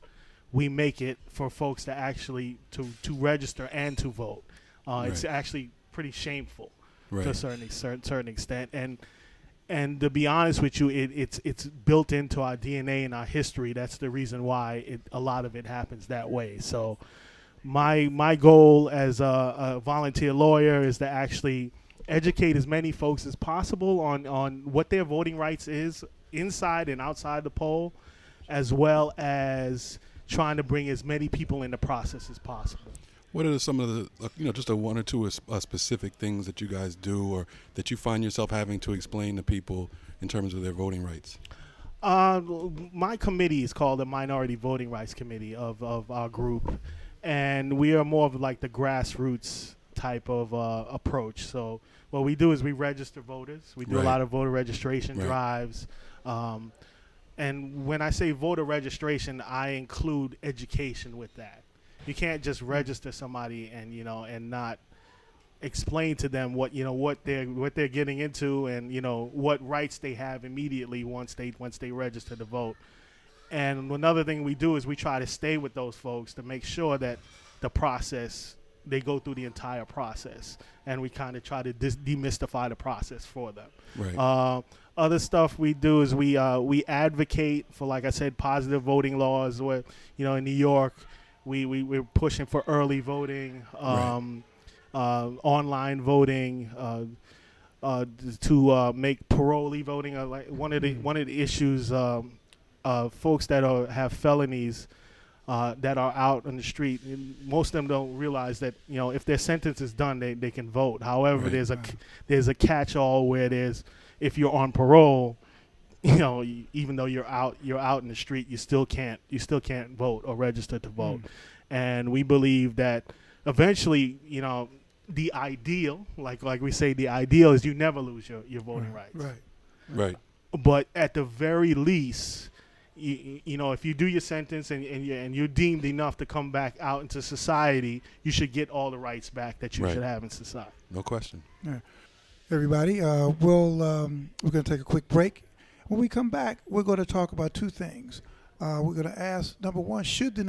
we make it for folks to actually to register and to vote. Right. It's actually pretty shameful Right. to a certain extent. And to be honest with you, it's built into our DNA and our history. That's the reason why a lot of it happens that way. So my goal as a volunteer lawyer is to actually educate as many folks as possible on what their voting rights is inside and outside the poll, as well as trying to bring as many people in the process as possible. What are some of the, just a one or two specific things that you guys do or that you find yourself having to explain to people in terms of their voting rights? My committee is called the Minority Voting Rights Committee of our group, and we are more of like the grassroots type of approach. So what we do is we register voters. We do Right. a lot of voter registration Right. drives. And when I say voter registration, I include education with that. You can't just register somebody and not explain to them what they're getting into and what rights they have immediately once they register to vote. And another thing we do is we try to stay with those folks to make sure that the process, they go through the entire process, and we kind of try to demystify the process for them. Right. Other stuff we do is we advocate for, like I said, positive voting laws. Where in New York, we're pushing for early voting, online voting, to make parolee voting. Like one of the issues, folks that have felonies that are out on the street. Most of them don't realize that if their sentence is done, they can vote. However, Right. there's a catch-all where if you're on parole, even though you're out in the street, you still can't vote or register to vote. And we believe that eventually, the ideal, like we say, the ideal is you never lose your voting rights. Right. Right. But at the very least, if you do your sentence and you're deemed enough to come back out into society, you should get all the rights back that you Right. should have in society. No question. Everybody, we're going to take a quick break. When we come back, we're going to talk about two things. We're going to ask, number one, should we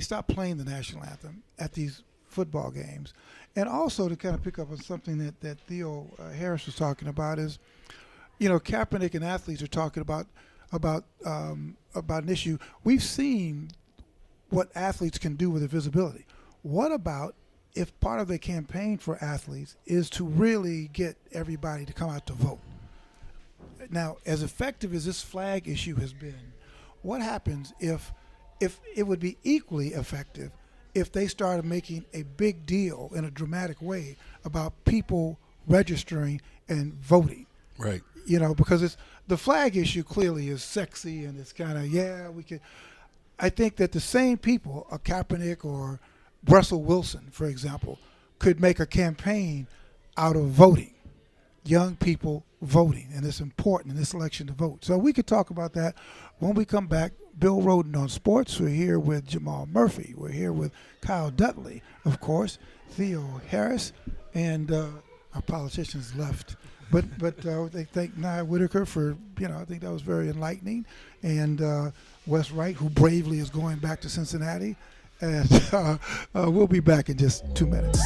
stop playing the national anthem at these football games? And also to kind of pick up on something that Theo Harris was talking about is, Kaepernick and athletes are talking about an issue. We've seen what athletes can do with their visibility. What about if part of the campaign for athletes is to really get everybody to come out to vote? Now, as effective as this flag issue has been, what happens if it would be equally effective if they started making a big deal in a dramatic way about people registering and voting? Right. Because the flag issue clearly is sexy and it's kind of, we could. I think that the same people, a Kaepernick or Russell Wilson, for example, could make a campaign out of voting, young people voting, and it's important in this election to vote. So we could talk about that when we come back. Bill Rhoden on Sports. We're here with Jamal Murphy. We're here with Kyle Dudley, of course, Theo Harris, and our politicians left. But they thank Whitaker for, I think that was very enlightening, and Wes Wright, who bravely is going back to Cincinnati. And we'll be back in just 2 minutes.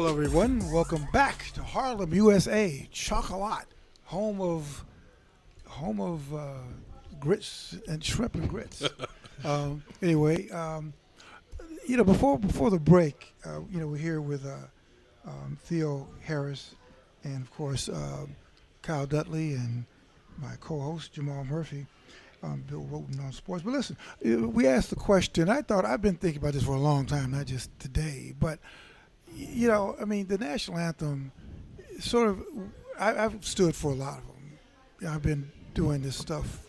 Hello, everyone. Welcome back to Harlem, USA, Chocolat, home of grits and shrimp and grits. Anyway, before the break, we're here with Theo Harris and, of course, Kyle Dudley and my co-host Jamal Murphy, Bill Rhoden On Sports. But listen, we asked the question. I've been thinking about this for a long time, not just today, but the national anthem, sort of, I've stood for a lot of them. I've been doing this stuff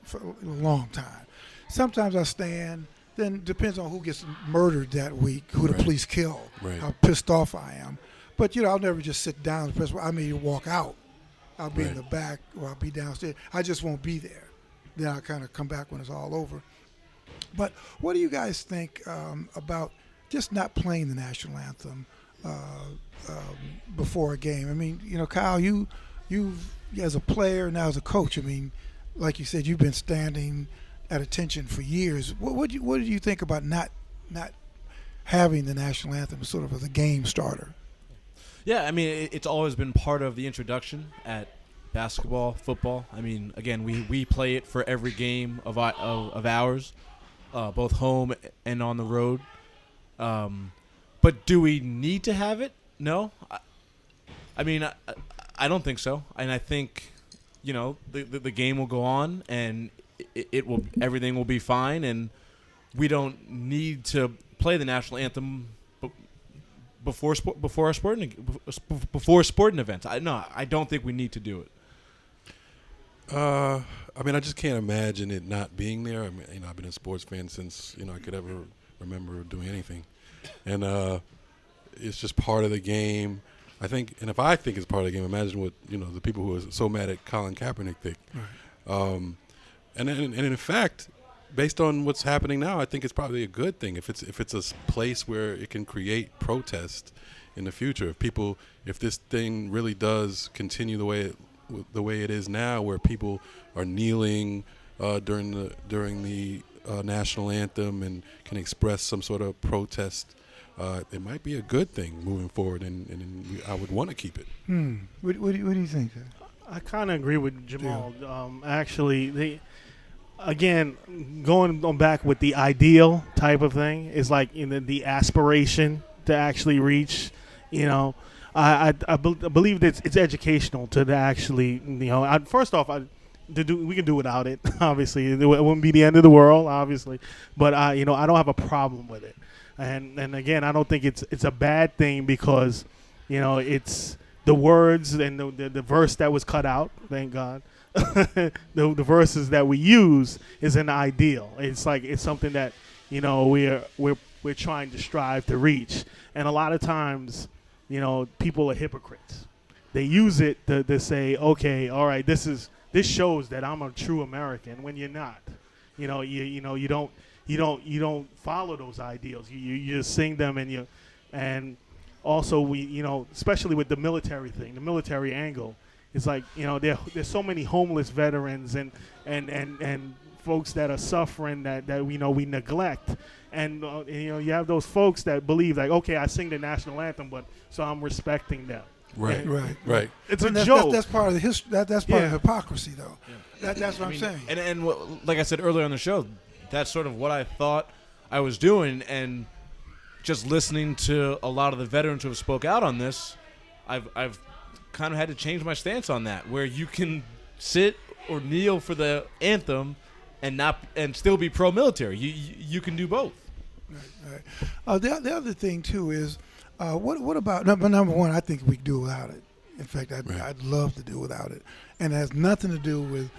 for a long time. Sometimes I stand, then depends on who gets murdered that week, who the police kill, how pissed off I am. But, I'll never just sit down. I may walk out. I'll be in the back or I'll be downstairs. I just won't be there. Then I'll kind of come back when it's all over. But what do you guys think about just not playing the national anthem before a game? I mean, Kyle, you as a player, now as a coach, I mean, like you said, you've been standing at attention for years. What do you think about not having the national anthem sort of as a game starter? Yeah, I mean, it's always been part of the introduction at basketball, football. I mean, again, we play it for every game of ours, both home and on the road. But do we need to have it? No. I mean, I don't think so. And I think, the game will go on and everything will be fine, and we don't need to play the national anthem before sporting events. I don't think we need to do it. I just can't imagine it not being there. I mean, I've been a sports fan since I could ever remember doing anything, and it's just part of the game. I think, and if I think it's part of the game, imagine what the people who are so mad at Colin Kaepernick think. Right. And in fact, based on what's happening now, I think it's probably a good thing if it's a place where it can create protest in the future. If this thing really does continue the way it is now, where people are kneeling during the national anthem and can express some sort of protest, it might be a good thing moving forward, and I would want to keep it. What do you think, sir? I kind of agree with Jamal. Actually, again, going on back with the ideal type of thing is like the aspiration to actually reach. I believe that it's educational to actually. First off, we can do without it. Obviously, it wouldn't be the end of the world. Obviously, but I don't have a problem with it. And again, I don't think it's a bad thing because it's the words and the verse that was cut out. Thank God. the verses that we use is an ideal. It's like it's something that we're trying to strive to reach, and a lot of times people are hypocrites. They use it to say, okay, all right, this shows that I'm a true American, when you're not. You don't follow those ideals. You just sing them, and also we especially with the military thing, the military angle. It's like, there's so many homeless veterans and folks that are suffering that we neglect. And, you have those folks that believe, like, okay, I sing the national anthem, so I'm respecting them. Right. It's a joke. That's part of the history. That's part of hypocrisy, though. Yeah. That's what I'm saying. And like I said earlier on the show, that's sort of what I thought I was doing. And just listening to a lot of the veterans who have spoke out on this, I've kind of had to change my stance on that, where you can sit or kneel for the anthem and still be pro-military. You can do both. Right. The other thing too is what about number one? I think we can do without it. In fact, I'd love to do without it, and it has nothing to do with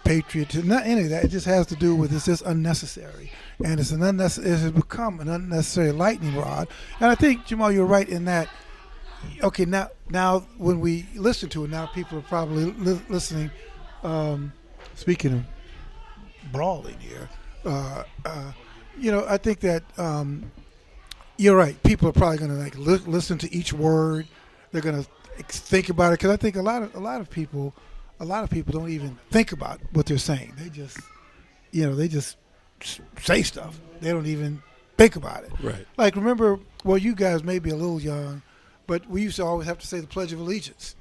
patriotism, not any of that. It just has to do with it's just unnecessary, and it has become an unnecessary lightning rod. And I think, Jamal, you're right in that. Okay, now when we listen to it, now people are probably listening. Speaking of brawling here, I think that you're right. People are probably going to listen to each word. They're going to think about it, because I think a lot of people don't even think about what they're saying. They just say stuff. They don't even Think about it. Right. Like, remember, well, you guys may be a little young, but we used to always have to say the Pledge of Allegiance.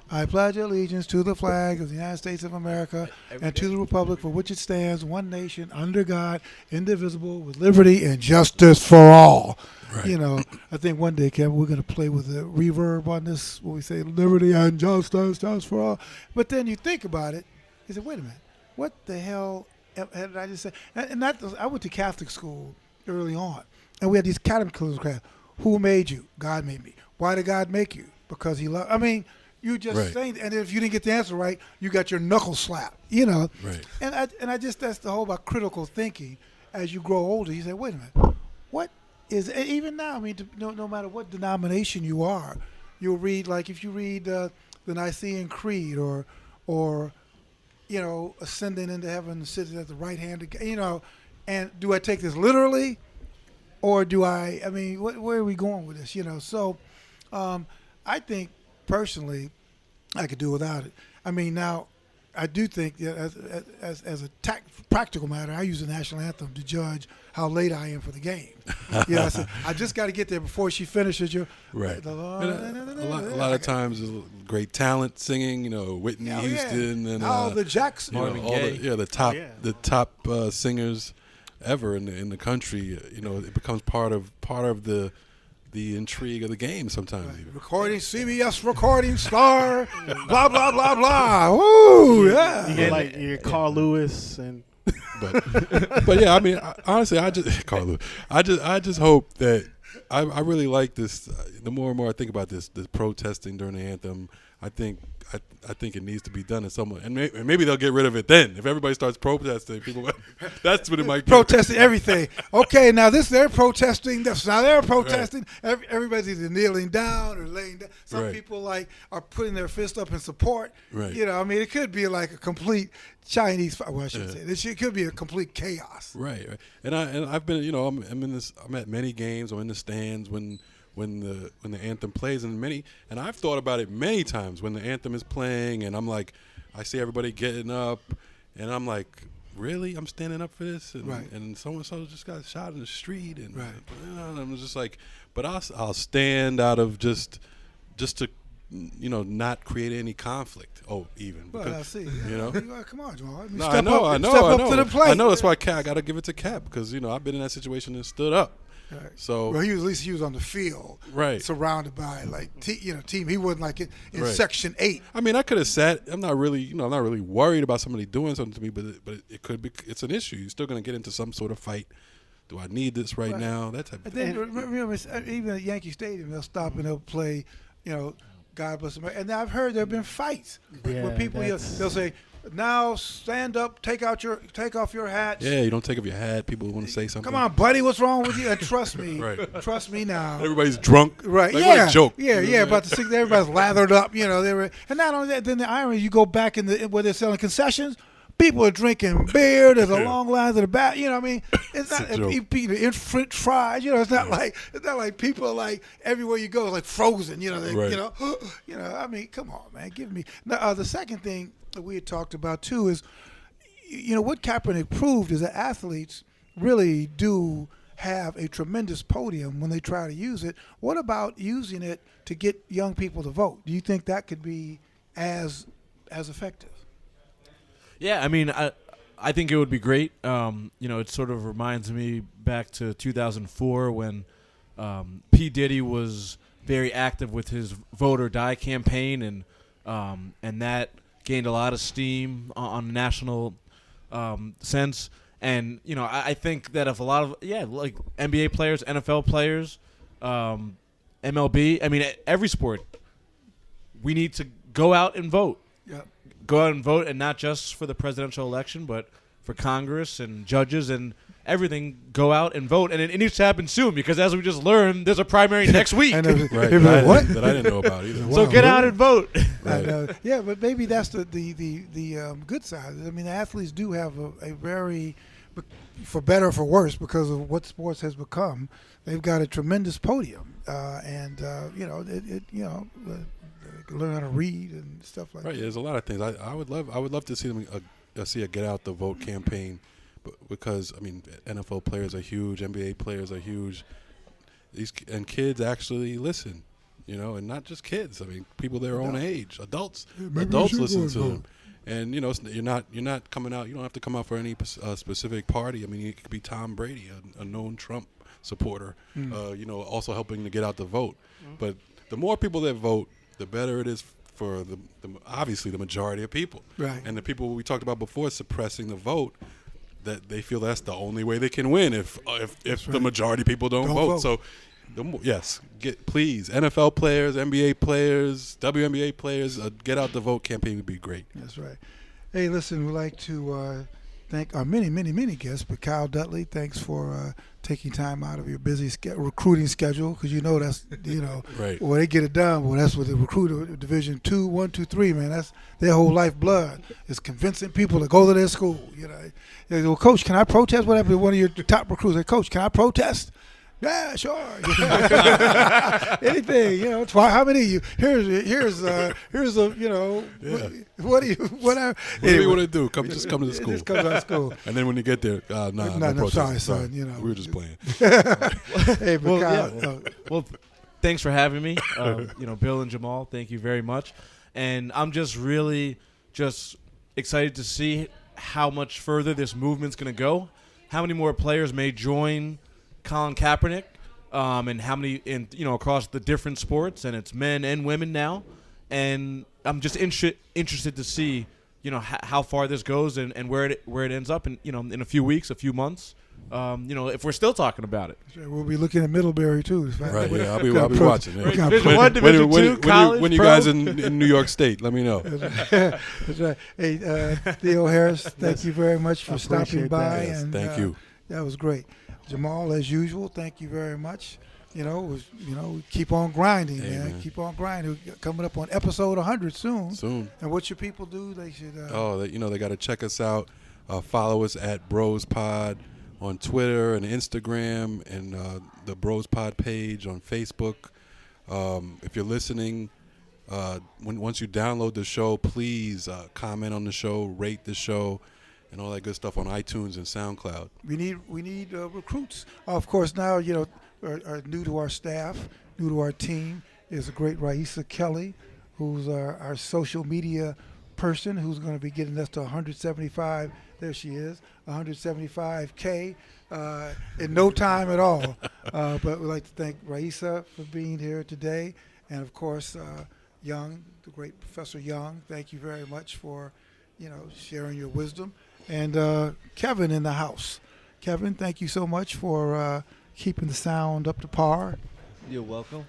I pledge allegiance to the flag of the United States of America and to the republic for which it stands, one nation, under God, indivisible, with liberty and justice for all. Right. You know, I think one day, Kevin, we're going to play with the reverb on this when we say liberty and justice for all. But then you think about it, you say, wait a minute, what the hell did I just say? And that, I went to Catholic school early on, and we had these catechism class. Who made you? God made me. Why did God make you? Because he loved. I mean, you just Right. saying, and if you didn't get the answer right, you got your knuckle slapped. You know. Right. And I just, that's the whole about critical thinking. As you grow older, you say, wait a minute, what is, even now? I mean, no matter what denomination you are, you'll read, like if you read the Nicene Creed or you know, ascending into heaven, sitting at the right hand of God, you know, and do I take this literally, or do I mean, where are we going with this? You know, so I think personally, I could do without it. I mean, now, I do think that as a practical matter, I use the national anthem to judge how late I am for the game. You know, I said, I just got to get there before she finishes. Right. The A lot of times there's great talent singing, you know, Whitney Houston and the Jackson. you know, Marvin all Gaye. the top singers ever in the country. You know, it becomes part of the intrigue of the game sometimes. Even. Recording, CBS recording star, blah, blah, blah, blah. Woo, yeah. You get like you get Carl Lewis and But yeah, I mean, honestly, I just hope that I really like this. The more and more I think about this protesting during the anthem, I think it needs to be done in some way, and maybe they'll get rid of it then. If everybody starts protesting, people that's what it might get. Protesting everything. Okay, now they're protesting this. Now they're protesting. Right. Everybody's either kneeling down or laying down. Some Right. people like are putting their fist up in support. Right. You know, I mean, it could be like a complete Chinese. Well, I shouldn't say this. It could be a complete chaos. Right. And I've been, you know, I'm at many games. I'm in the stands when the anthem plays, and I've thought about it many times when the anthem is playing, and I'm like, I see everybody getting up, and I'm like, really, I'm standing up for this, and Right. and so just got shot in the street, and Right. and I'm just like, but I'll stand out of just to, you know, not create any conflict. Oh, even Well, because, I see. you know. Come on, Jamal. I mean, No, step I know. Step up to the plate. I know. That's why I got to give it to Cap because, you know, I've been in that situation and stood up. Right. So well, at least he was on the field, Right. surrounded by like team. He wasn't like in Right. Section 8. I mean, I could have sat. I'm not really worried about somebody doing something to me, but it could be. It's an issue. You're still going to get into some sort of fight. Do I need this right now? That type of And thing. then remember, even at Yankee Stadium, they'll stop and they'll play, you know, God Bless America. And I've heard there have been fights where people they'll say, "Now stand up, take off your hats." Yeah, you don't take off your hat. People want to say something. Come on, buddy, what's wrong with you? And trust me, Right. trust me now. Everybody's drunk. Right? Like, yeah. what a joke. Yeah. About the six, everybody's lathered up. You know, and not only that, then the irony, you go back where they're selling concessions. People are drinking beer. There's a long line to the back. You know what I mean? It's not eating French fries. You know, it's not like people are like everywhere you go. It's like frozen. You know, Right. you know. I mean, come on, man. Give me. Now, the second thing that we had talked about too is, you know, what Kaepernick proved is that athletes really do have a tremendous podium when they try to use it. What about using it to get young people to vote? Do you think that could be as effective? Yeah, I mean, I think it would be great. You know, it sort of reminds me back to 2004 when P. Diddy was very active with his Vote or Die campaign, and that gained a lot of steam on a national sense. And, you know, I think that if a lot of, like NBA players, NFL players, MLB, I mean, every sport, we need to go out and vote. Yeah. Go out and vote, and not just for the presidential election, but for Congress and judges and everything. Go out and vote, and it needs to happen soon because, as we just learned, there's a primary next week. Right. What? That I didn't know about either. So get out and vote. I know. Yeah, but maybe that's the good side. I mean, the athletes do have a very, for better or for worse, because of what sports has become, they've got a tremendous podium, and you know, they can learn how to read and stuff like Right. that. There's a lot of things. I would love to see them see a Get Out the Vote campaign, because I mean NFL players are huge, NBA players are huge. And kids actually listen, and not just kids. I mean, people their own age, adults listen to them. And you're not coming out. You don't have to come out for any specific party. I mean, it could be Tom Brady, a known Trump supporter. Also helping to get out the vote. But the more people that vote, the better it is for obviously the majority of people. Right. And the people we talked about before suppressing the vote, that they feel that's the only way they can win if the majority of people don't vote. So, please, NFL players, NBA players, WNBA players, get out the vote campaign would be great. That's right. Hey, listen, we'd like to thank our many, many, many guests, but Kyle Dudley, thanks for taking time out of your busy recruiting schedule, because that's, right. Well, they get it done. Well, that's what the recruiter Division 2, 1, 2, 3, man. That's their whole lifeblood is convincing people to go to their school. Well, Coach, can I protest? Whatever. One of your top recruits, like, Coach, can I protest? Yeah, sure. Anything, how many of you? Here's a, Yeah. what do you want to do? Just come to the school. Just come to our school. And then when you get there, no, sorry, son. We were just playing. Hey, but Kyle, Well, thanks for having me. Bill and Jamal, thank you very much. And I'm just really excited to see how much further this movement's going to go. How many more players may join Colin Kaepernick, and how many across the different sports, and it's men and women now, and I'm just interested to see how far this goes and where it ends up in a few weeks, a few months, if we're still talking about it. We'll be looking at Middlebury too. Right, yeah, I'll be watching. Yeah. Division 1, Division 2, college, when you guys in New York State, let me know. That's right. Hey, Theo Harris, thank you very much for stopping by. Yes, and thank you. That was great. Jamal, as usual, thank you very much. Keep on grinding, man. Man. Keep on grinding. We're coming up on episode 100 soon. And what should people do? They should. They got to check us out. Follow us at BROSpod on Twitter and Instagram, and the BROSpod page on Facebook. If you're listening, once you download the show, please comment on the show, rate the show, and all that good stuff on iTunes and SoundCloud. We need recruits. Of course, now are new to our staff, new to our team is a great Raisa Kelly, who's our social media person, who's going to be getting us to 175. There she is, 175K in no time at all. But we'd like to thank Raisa for being here today, and of course, Young, the great Professor Young. Thank you very much for sharing your wisdom. And Kevin in the house. Kevin, thank you so much for keeping the sound up to par. You're welcome.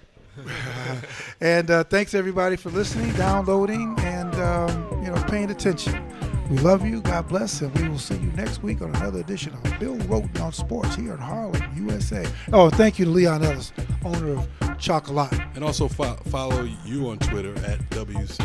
And thanks everybody for listening, downloading, and paying attention. We love you. God bless, and we will see you next week on another edition of Bill Rhoden On Sports here in Harlem, USA. Oh, thank you to Leon Ellis, owner of Chocolat. And also follow you on Twitter at WC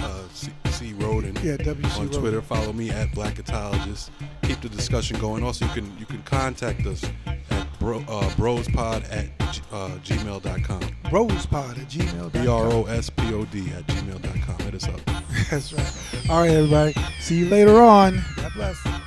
Rhoden. Yeah, WC on Rhoden. Twitter. Follow me at Black Ecologist. Keep the discussion going. Also, you can contact us at BROSpod at gmail.com. BROSpod at gmail.com. BROSPOD at gmail.com. Hit us up. That's right. All right, everybody. See you later on. God bless.